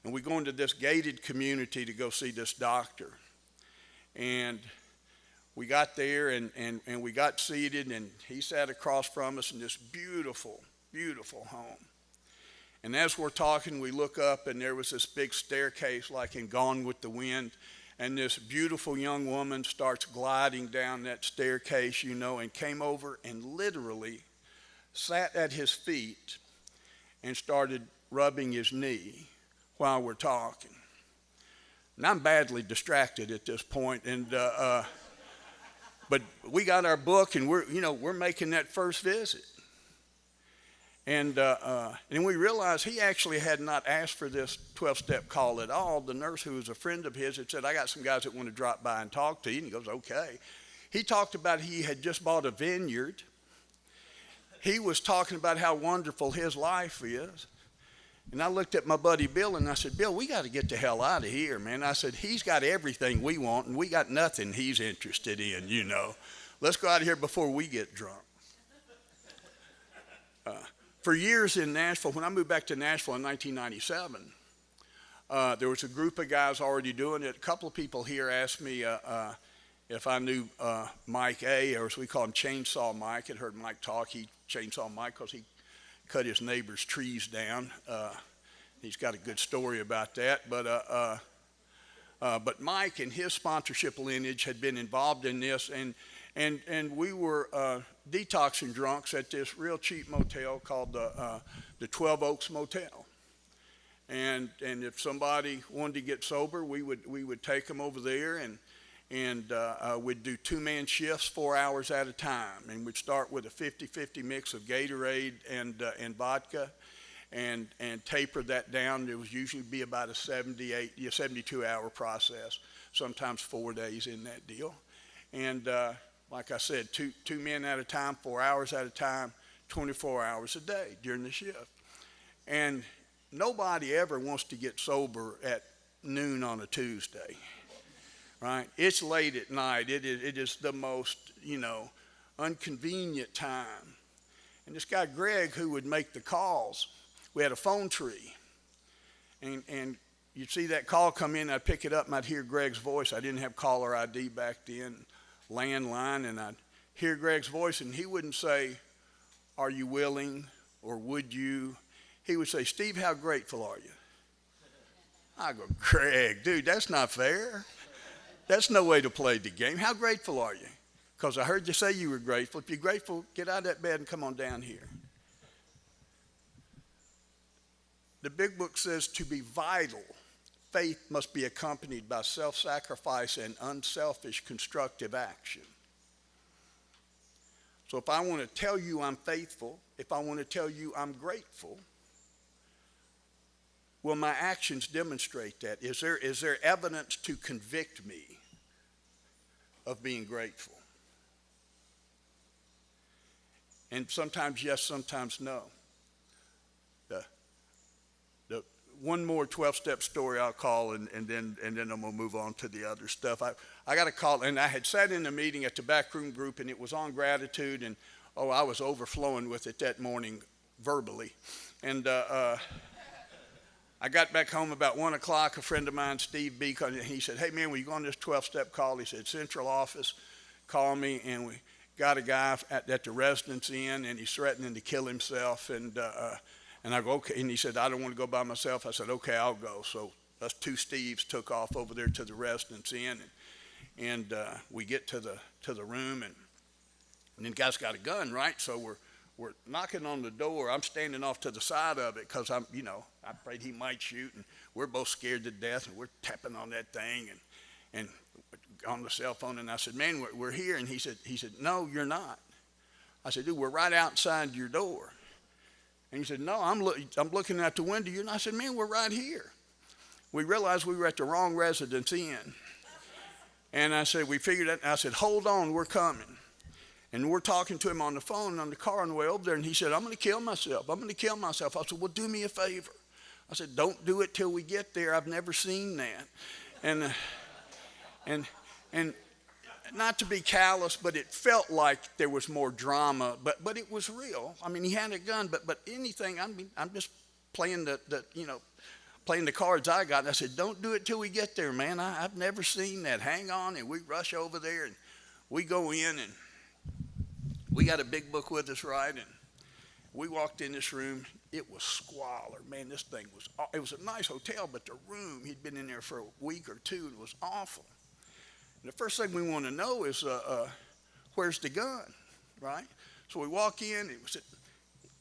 And we go into this gated community to go see this doctor. And we got there and we got seated, and he sat across from us in this beautiful, beautiful home. And as we're talking, we look up, and there was this big staircase like in Gone with the Wind. And this beautiful young woman starts gliding down that staircase, you know, and came over and literally sat at his feet and started rubbing his knee while we're talking. And I'm badly distracted at this point, and but we got our book, and we're making that first visit. And we realized he actually had not asked for this 12-step call at all. The nurse, who was a friend of his, had said, I got some guys that want to drop by and talk to you. And he goes, okay. He talked about he had just bought a vineyard. He was talking about how wonderful his life is. And I looked at my buddy Bill, and I said, Bill, we got to get the hell out of here, man. I said, he's got everything we want, and we got nothing he's interested in, you know. Let's go out of here before we get drunk. For years in Nashville, when I moved back to Nashville in 1997, there was a group of guys already doing it. A couple of people here asked me if I knew Mike A., or as we call him, Chainsaw Mike. I'd heard Mike talk. He Chainsaw Mike because he cut his neighbor's trees down. He's got a good story about that. But Mike and his sponsorship lineage had been involved in this, and we were detoxing drunks at this real cheap motel called the 12 Oaks Motel. And if somebody wanted to get sober, we would take them over there, and we'd do 2-man shifts 4 hours at a time. And we'd start with a 50-50 mix of Gatorade and vodka, and taper that down. It was usually be about a 72-hour process, sometimes 4 days in that deal. And like I said, two men at a time, 4 hours at a time, 24 hours a day during the shift. And nobody ever wants to get sober at noon on a Tuesday, right? It's late at night. It is the most, inconvenient time. And this guy, Greg, who would make the calls, we had a phone tree. And you'd see that call come in, I'd pick it up, and I'd hear Greg's voice. I didn't have caller ID back then, landline, and I'd hear Greg's voice, and he wouldn't say, are you willing, or would you? He would say, Steve, how grateful are you? I go, Greg, dude, that's not fair. That's no way to play the game. How grateful are you? Because I heard you say you were grateful. If you're grateful, get out of that bed and come on down here. The big book says to be vital, faith must be accompanied by self-sacrifice and unselfish constructive action. So if I want to tell you I'm faithful, if I want to tell you I'm grateful, will my actions demonstrate that? Is there evidence to convict me of being grateful? And sometimes yes, sometimes no. The one more 12-step story I'll call, and then I'm going to move on to the other stuff. I got a call, and I had sat in a meeting at the backroom group, and it was on gratitude, and I was overflowing with it that morning verbally. And I got back home about 1 o'clock. A friend of mine, Steve B., he said, "Hey, man, will you go on this 12-step call?" He said, "Central office, call me," and we got a guy at the residence inn, and he's threatening to kill himself. And I go, "Okay." And he said, "I don't want to go by myself." I said, "Okay, I'll go." So us two Steves took off over there to the residence inn, and we get to the room, and then the guy's got a gun, right? So we're knocking on the door. I'm standing off to the side of it because I'm afraid he might shoot, and we're both scared to death, and we're tapping on that thing and on the cell phone. And I said, "Man, we're here." And he said, "No, you're not." I said, "Dude, we're right outside your door." And he said, "No, I'm looking out the window." And I said, "Man, we're right here." We realized we were at the wrong residence inn. And I said, we figured that. I said, "Hold on, we're coming." And we're talking to him on the phone on the car on the way over there. And he said, "I'm going to kill myself. I'm going to kill myself." I said, "Well, do me a favor." I said, "Don't do it till we get there. I've never seen that." And not to be callous, but it felt like there was more drama, but it was real. I mean, he had a gun, but anything, I'm just playing playing the cards I got. And I said, "Don't do it till we get there, man. I've never seen that. Hang on." And we rush over there, and we go in, and we got a big book with us, right? And we walked in this room. It was squalor. Man, this thing it was a nice hotel, but the room, he'd been in there for a week or two, and it was awful. And the first thing we want to know is, where's the gun, right? So we walk in,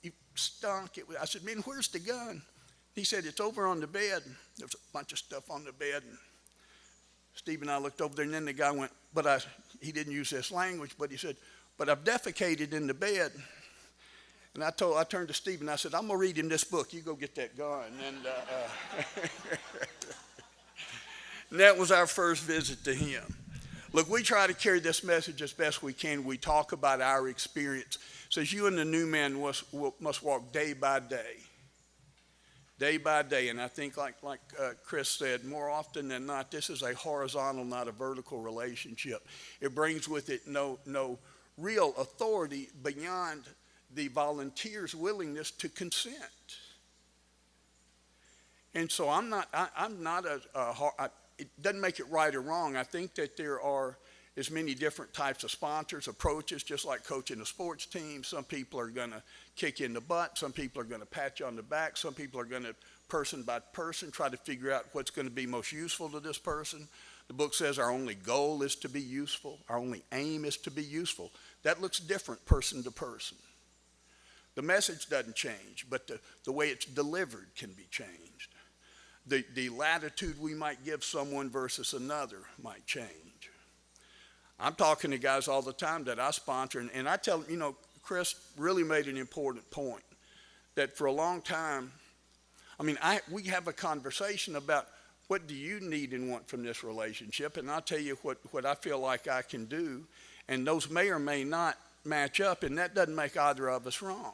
it stunk. I said, "Man, where's the gun?" He said, "It's over on the bed." There was a bunch of stuff on the bed. And Steve and I looked over there, and then the guy went, he didn't use this language, but he said, "But I've defecated in the bed." And I turned to Steve, and I said, "I'm going to read him this book. You go get that gun." And and that was our first visit to him. Look, we try to carry this message as best we can. We talk about our experience. It says you and the new man must walk day by day. Day by day. And I think like Chris said, more often than not, this is a horizontal, not a vertical relationship. It brings with it no real authority beyond the volunteer's willingness to consent. And so it doesn't make it right or wrong. I think that there are as many different types of sponsors, approaches, just like coaching a sports team. Some people are going to kick you in the butt. Some people are going to pat you on the back. Some people are going to, person by person, try to figure out what's going to be most useful to this person. The book says our only goal is to be useful. Our only aim is to be useful. That looks different person to person. The message doesn't change, but the way it's delivered can be changed. The latitude we might give someone versus another might change. I'm talking to guys all the time that I sponsor, and I tell them, Chris really made an important point, that for a long time, we have a conversation about what do you need and want from this relationship, and I'll tell you what I feel like I can do, and those may or may not match up, and that doesn't make either of us wrong.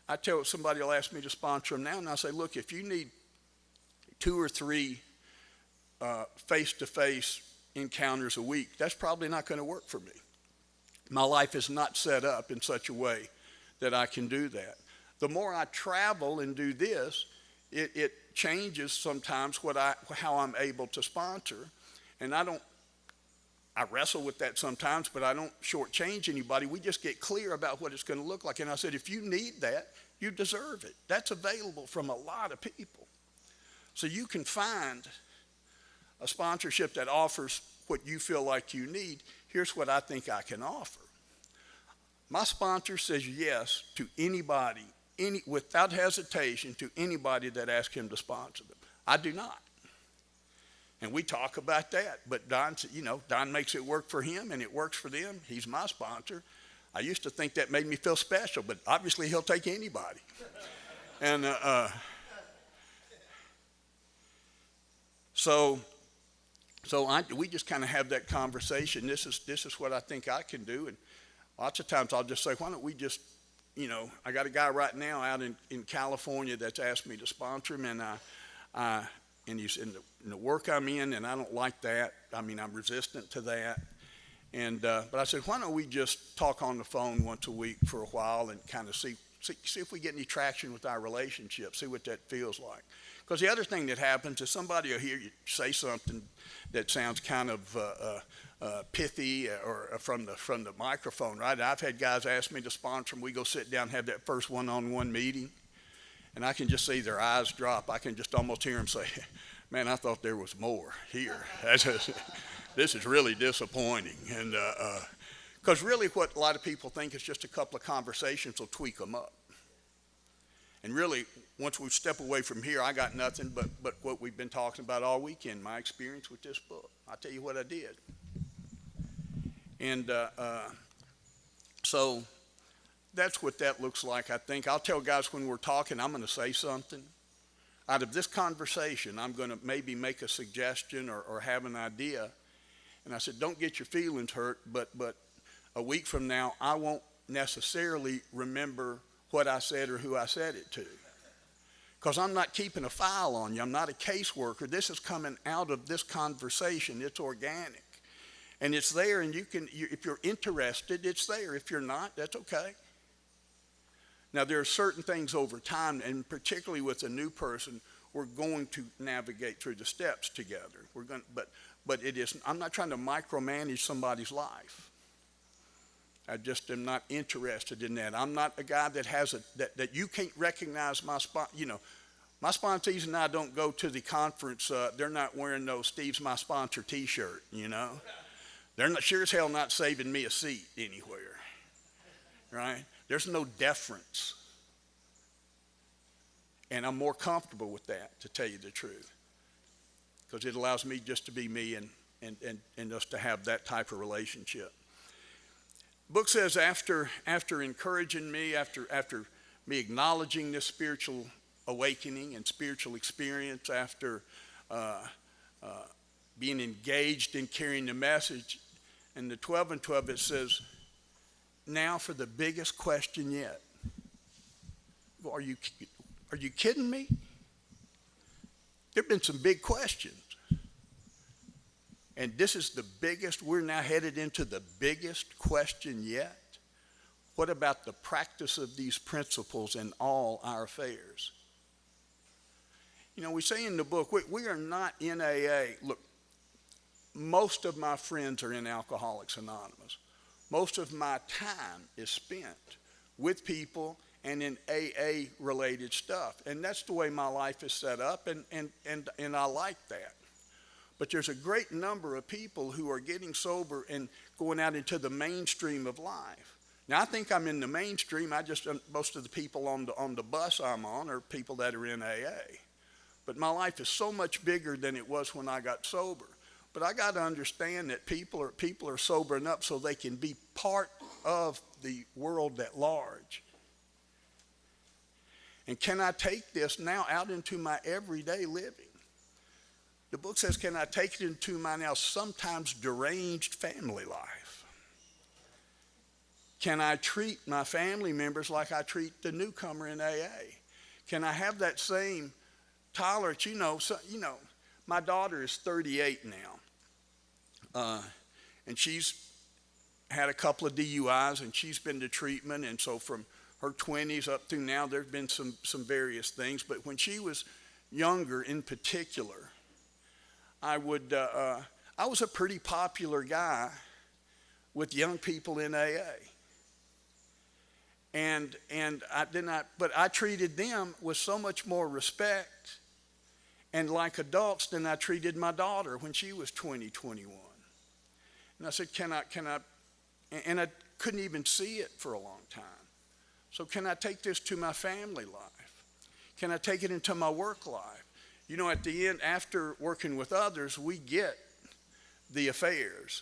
I tell somebody will ask me to sponsor them now, and I say, "Look, if you need 2 or 3 face-to-face encounters a week, that's probably not going to work for me. My life is not set up in such a way that I can do that. The more I travel and do this, it changes sometimes how I'm able to sponsor. And I wrestle with that sometimes, but I don't shortchange anybody. We just get clear about what it's going to look like. And I said, if you need that, you deserve it. That's available from a lot of people. So you can find a sponsorship that offers what you feel like you need. Here's what I think I can offer. My sponsor says yes to anybody, without hesitation, to anybody that asks him to sponsor them. I do not. And we talk about that. But Don makes it work for him, and it works for them. He's my sponsor. I used to think that made me feel special, but obviously he'll take anybody. And So we just kind of have that conversation. This is what I think I can do. And lots of times I'll just say, why don't we just, I got a guy right now out in California that's asked me to sponsor him, and he's in the work I'm in, and I don't like that. I mean, I'm resistant to that. But I said, why don't we just talk on the phone once a week for a while and kind of see if we get any traction with our relationship, see what that feels like. Because the other thing that happens is somebody will hear you say something that sounds kind of pithy or from the microphone, right? I've had guys ask me to sponsor them. We go sit down and have that first one-on-one meeting, and I can just see their eyes drop. I can just almost hear them say, man, I thought there was more here. This is really disappointing. And because really what a lot of people think is just a couple of conversations will tweak them up. And really, once we step away from here, I got nothing but what we've been talking about all weekend, my experience with this book. I'll tell you what I did. And so that's what that looks like, I think. I'll tell guys when we're talking, I'm going to say something. Out of this conversation, I'm going to maybe make a suggestion or have an idea. And I said, don't get your feelings hurt, but a week from now, I won't necessarily remember what I said or who I said it to. Because I'm not keeping a file on you. I'm not a caseworker. This is coming out of this conversation. It's organic. And it's there, and if you're interested, it's there. If you're not, that's okay. Now, there are certain things over time, and particularly with a new person, we're going to navigate through the steps together. But it is. I'm not trying to micromanage somebody's life. I just am not interested in that. I'm not a guy that has that you can't recognize my spot. My sponsees and I don't go to the conference. They're not wearing no Steve's my sponsor T-shirt. They're not sure as hell not saving me a seat anywhere. Right? There's no deference, and I'm more comfortable with that, to tell you the truth, because it allows me just to be me and us to have that type of relationship. Book says after encouraging me, after me acknowledging this spiritual awakening and spiritual experience, after being engaged in carrying the message, in the 12 and 12 it says, now for the biggest question yet. Are you kidding me? There have been some big questions. And this is the biggest, we're now headed into the biggest question yet. What about the practice of these principles in all our affairs? We say in the book, we are not in AA. Look, most of my friends are in Alcoholics Anonymous. Most of my time is spent with people and in AA-related stuff. And that's the way my life is set up, and I like that. But there's a great number of people who are getting sober and going out into the mainstream of life. Now, I think I'm in the mainstream. Most of the people on the bus I'm on are people that are in AA. But my life is so much bigger than it was when I got sober. But I got to understand that people are sobering up so they can be part of the world at large. And can I take this now out into my everyday living? The book says, can I take it into my now sometimes deranged family life? Can I treat my family members like I treat the newcomer in AA? Can I have that same tolerance? My daughter is 38 now. And she's had a couple of DUIs, and she's been to treatment. And so from her 20s up through now, there have been some various things. But when she was younger in particular, I was a pretty popular guy with young people in AA. And I treated them with so much more respect and like adults than I treated my daughter when she was 20, 21. And I said, can I, and I couldn't even see it for a long time. So can I take this to my family life? Can I take it into my work life? At the end, after working with others, we get the affairs.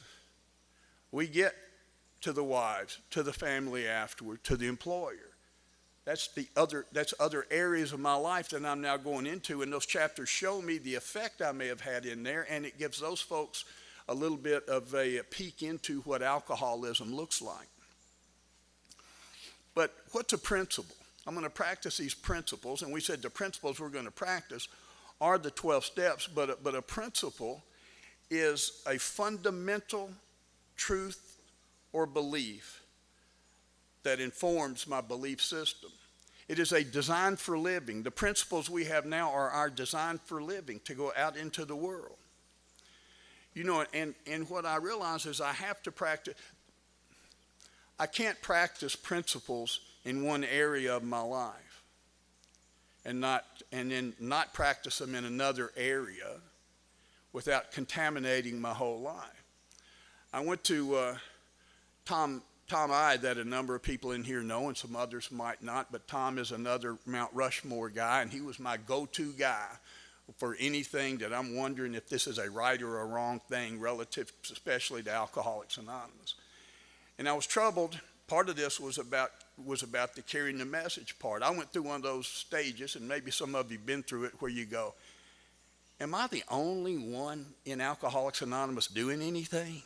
We get to the wives, to the family afterward, to the employer. That's other areas of my life that I'm now going into, and those chapters show me the effect I may have had in there, and it gives those folks a little bit of a peek into what alcoholism looks like. But what's a principle? I'm going to practice these principles, and we said the principles we're going to practice are the 12 steps, but a principle is a fundamental truth or belief that informs my belief system. It is a design for living. The principles we have now are our design for living, to go out into the world. You know, and what I realize is I have to practice. I can't practice principles in one area of my life and then not practice them in another area without contaminating my whole life. I went to Tom I, that a number of people in here know, and some others might not, but Tom is another Mount Rushmore guy, and he was my go-to guy for anything that I'm wondering if this is a right or a wrong thing relative, especially to Alcoholics Anonymous. And I was troubled. Part of this was about the carrying the message part. I went through one of those stages, and maybe some of you have been through it, where you go, am I the only one in Alcoholics Anonymous doing anything?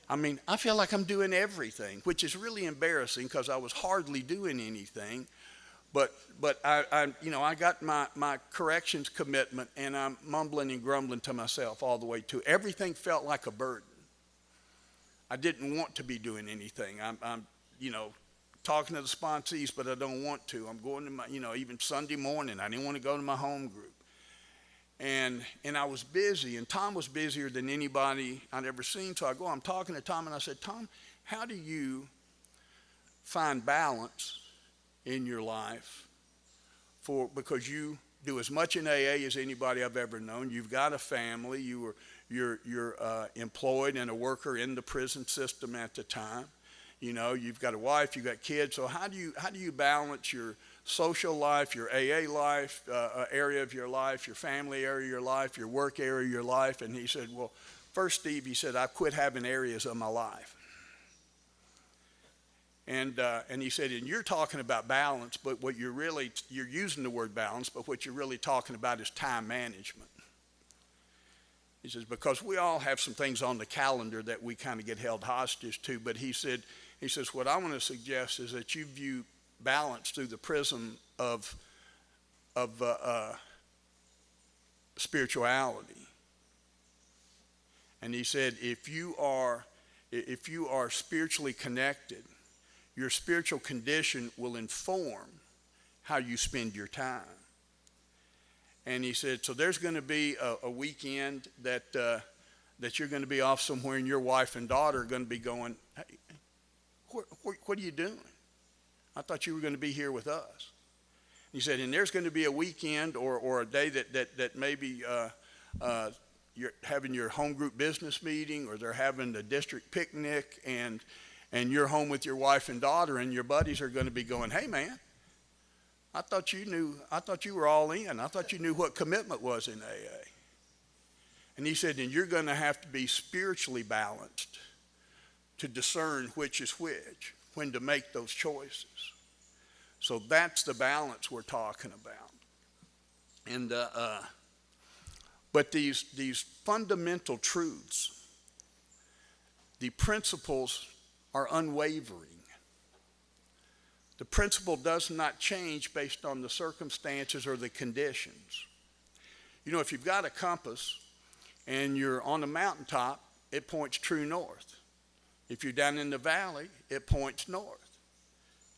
I mean, I feel like I'm doing everything, which is really embarrassing because I was hardly doing anything. But I got my corrections commitment, and I'm mumbling and grumbling to myself all the way to it. Everything felt like a burden. I didn't want to be doing anything. I'm talking to the sponsees, but I don't want to. I'm going to my, even Sunday morning, I didn't want to go to my home group. And I was busy, and Tom was busier than anybody I'd ever seen. So I'm talking to Tom, and I said, Tom, how do you find balance in your life? Because you do as much in AA as anybody I've ever known. You've got a family. You're employed and a worker in the prison system at the time. You've got a wife, you've got kids. So how do you balance your social life, your AA life, area of your life, your family area of your life, your work area of your life? And he said, well, first, Steve, he said, I quit having areas of my life. And he said, and you're talking about balance, but what you're using the word balance, but what you're really talking about is time management. He says, because we all have some things on the calendar that we kind of get held hostage to, but he says, what I want to suggest is that you view balance through the prism of spirituality. And he said, if you are spiritually connected, your spiritual condition will inform how you spend your time. And he said, so there's going to be a weekend that you're going to be off somewhere, and your wife and daughter are going to be going, hey, what are you doing? I thought you were going to be here with us. He said, and there's going to be a weekend or a day that maybe you're having your home group business meeting, or they're having the district picnic, and you're home with your wife and daughter, and your buddies are going to be going, hey, man, I thought you were all in. I thought you knew what commitment was in AA. And he said, and you're going to have to be spiritually balanced to discern which is which, when to make those choices. So that's the balance we're talking about. And but these fundamental truths, the principles are unwavering. The principle does not change based on the circumstances or the conditions. If you've got a compass and you're on the mountaintop, it points true north. If you're down in the valley, it points north.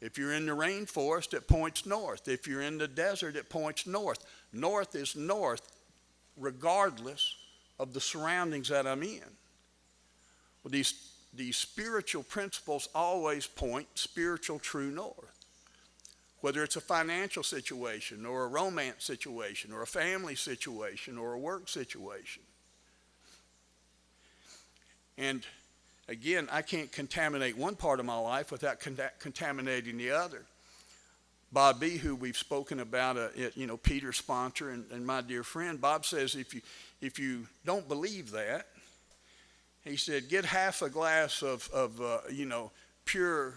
If you're in the rainforest, it points north. If you're in the desert, it points north. North is north, regardless of the surroundings that I'm in. Well, these spiritual principles always point spiritual true north. Whether it's a financial situation or a romance situation or a family situation or a work situation. And again, I can't contaminate one part of my life without contaminating the other. Bob B., who we've spoken about, Peter's sponsor and my dear friend, Bob says if you don't believe that, he said, get half a glass of pure,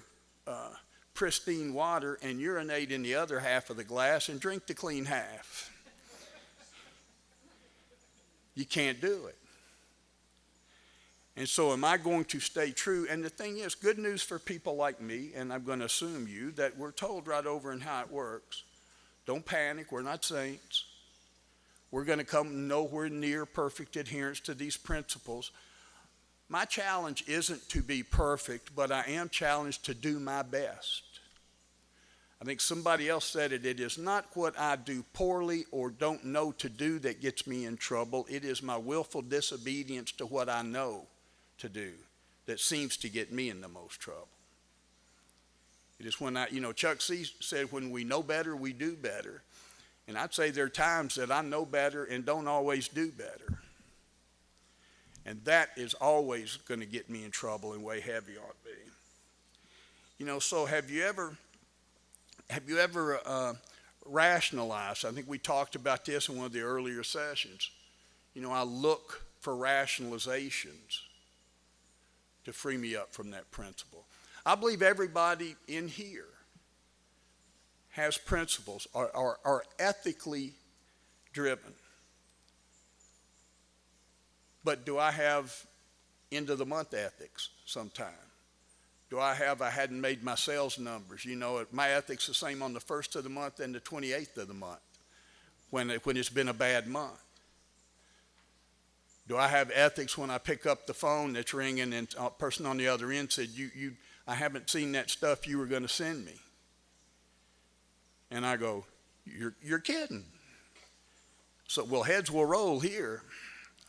pristine water and urinate in the other half of the glass and drink the clean half. You can't do it. And so am I going to stay true? And the thing is, good news for people like me, and I'm going to assume you, that we're told right over in how it works. Don't panic, we're not saints. We're going to come nowhere near perfect adherence to these principles. My challenge isn't to be perfect, but I am challenged to do my best. I think somebody else said it. It is not what I do poorly or don't know to do that gets me in trouble. It is my willful disobedience to what I know to do that seems to get me in the most trouble. It is when Chuck C said, when we know better, we do better. And I'd say there are times that I know better and don't always do better. And that is always going to get me in trouble and weigh heavy on me. So have you ever rationalized? I think we talked about this in one of the earlier sessions. I look for rationalizations to free me up from that principle. I believe everybody in here has principles, are ethically driven. But do I have end of the month ethics sometime? Do I hadn't made my sales numbers? My ethics the same on the 1st of the month and the 28th of the month when it's been a bad month. Do I have ethics when I pick up the phone that's ringing and a person on the other end said, I haven't seen that stuff you were going to send me? And I go, you're kidding. So, well, heads will roll here.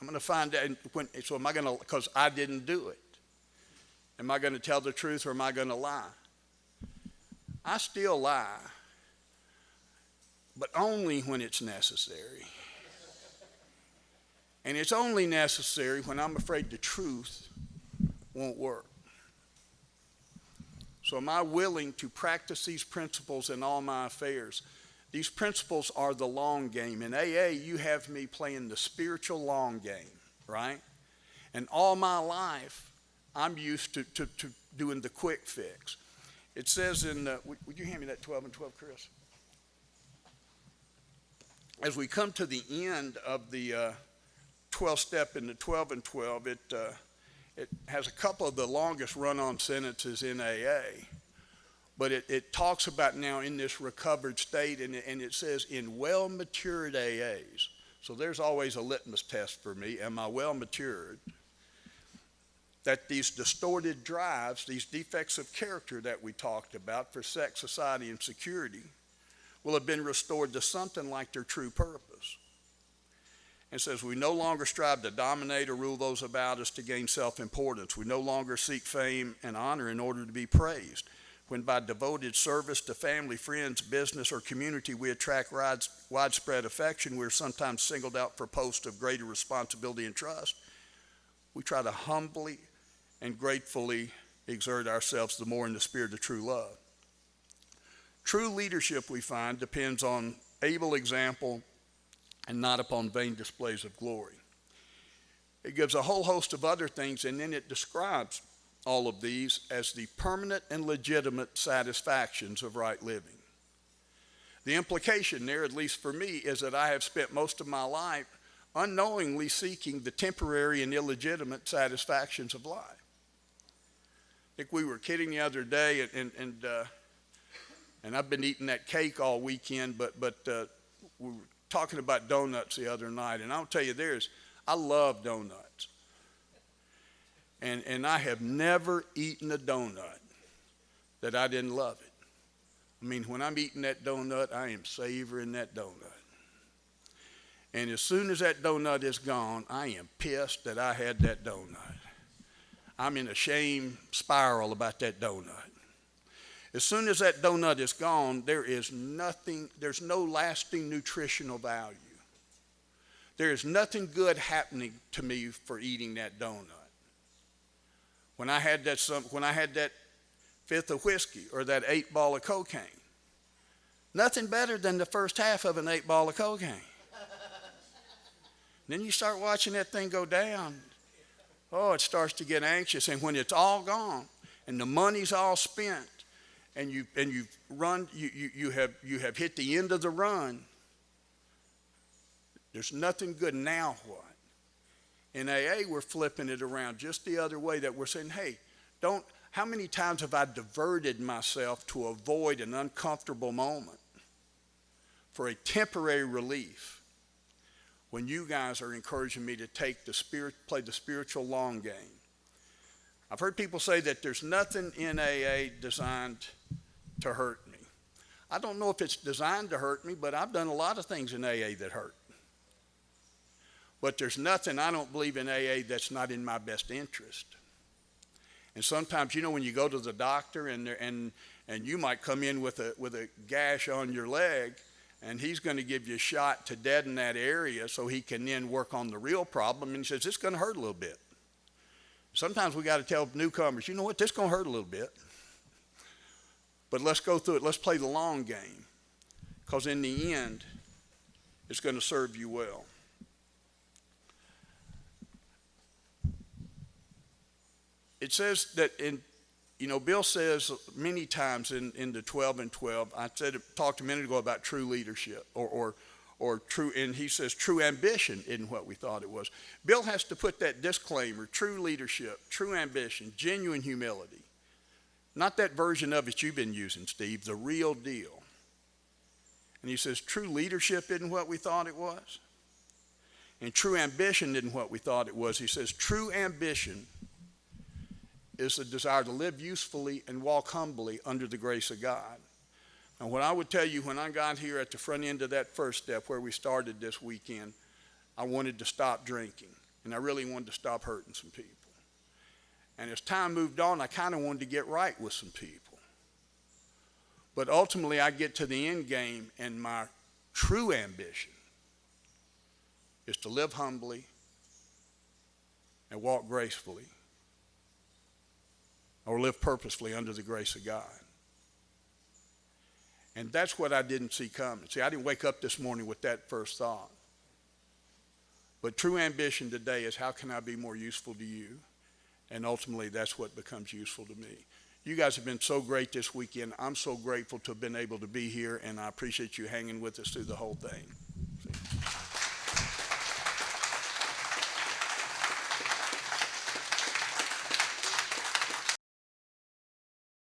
I'm going to find out. So am I going to, because I didn't do it. Am I going to tell the truth or am I going to lie? I still lie, but only when it's necessary. And it's only necessary when I'm afraid the truth won't work. So am I willing to practice these principles in all my affairs? These principles are the long game. In AA, you have me playing the spiritual long game, right? And all my life, I'm used to doing the quick fix. It says would you hand me that 12 and 12, Chris? As we come to the end of the 12 step in the 12 and 12, it has a couple of the longest run-on sentences in AA. But it talks about now in this recovered state, and it says in well-matured AAs. So there's always a litmus test for me. Am I well-matured? That these distorted drives, these defects of character that we talked about for sex, society, and security will have been restored to something like their true purpose. It says we no longer strive to dominate or rule those about us to gain self-importance. We no longer seek fame and honor in order to be praised. When by devoted service to family, friends, business, or community we attract widespread affection, we're sometimes singled out for posts of greater responsibility and trust. We try to humbly and gratefully exert ourselves the more in the spirit of true love. True leadership, we find, depends on able example and not upon vain displays of glory. It gives a whole host of other things, and then it describes all of these as the permanent and legitimate satisfactions of right living. The implication there, at least for me, is that I have spent most of my life unknowingly seeking the temporary and illegitimate satisfactions of life. I think we were kidding the other day, and I've been eating that cake all weekend, but we were talking about donuts the other night, and I'll tell you I love donuts. And I have never eaten a donut that I didn't love it. I mean, when I'm eating that donut, I am savoring that donut. And as soon as that donut is gone, I am pissed that I had that donut. I'm in a shame spiral about that donut. As soon as that donut is gone, there's no lasting nutritional value. There is nothing good happening to me for eating that donut. When I had that fifth of whiskey or that 8 ball of cocaine, nothing better than the first half of an 8 ball of cocaine. Then you start watching that thing go down. Oh, it starts to get anxious, and when it's all gone and the money's all spent, and you have hit the end of the run, there's nothing good. Now what? In AA, we're flipping it around just the other way, that we're saying, hey, how many times have I diverted myself to avoid an uncomfortable moment for a temporary relief, when you guys are encouraging me to play the spiritual long game? I've heard people say that there's nothing in AA designed to hurt me. I don't know if it's designed to hurt me, but I've done a lot of things in AA that hurt. But there's nothing, I don't believe, in AA that's not in my best interest. And sometimes, when you go to the doctor and you might come in with a gash on your leg, and he's going to give you a shot to deaden that area so he can then work on the real problem. And he says, it's going to hurt a little bit. Sometimes we got to tell newcomers, you know what, this is going to hurt a little bit. But let's go through it. Let's play the long game. Because in the end, it's going to serve you well. It says that Bill says many times in the 12 and 12, talked a minute ago about true leadership or true, and he says true ambition isn't what we thought it was. Bill has to put that disclaimer: true leadership, true ambition, genuine humility. Not that version of it you've been using, Steve, the real deal. And he says true leadership isn't what we thought it was. And true ambition isn't what we thought it was. He says true ambition is the desire to live usefully and walk humbly under the grace of God. And what I would tell you, when I got here at the front end of that first step where we started this weekend, I wanted to stop drinking, and I really wanted to stop hurting some people. And as time moved on, I kind of wanted to get right with some people. But ultimately, I get to the end game, and my true ambition is to live humbly and walk gracefully, or live purposefully under the grace of God. And that's what I didn't see coming. See, I didn't wake up this morning with that first thought. But true ambition today is, how can I be more useful to you? And ultimately, that's what becomes useful to me. You guys have been so great this weekend. I'm so grateful to have been able to be here, and I appreciate you hanging with us through the whole thing.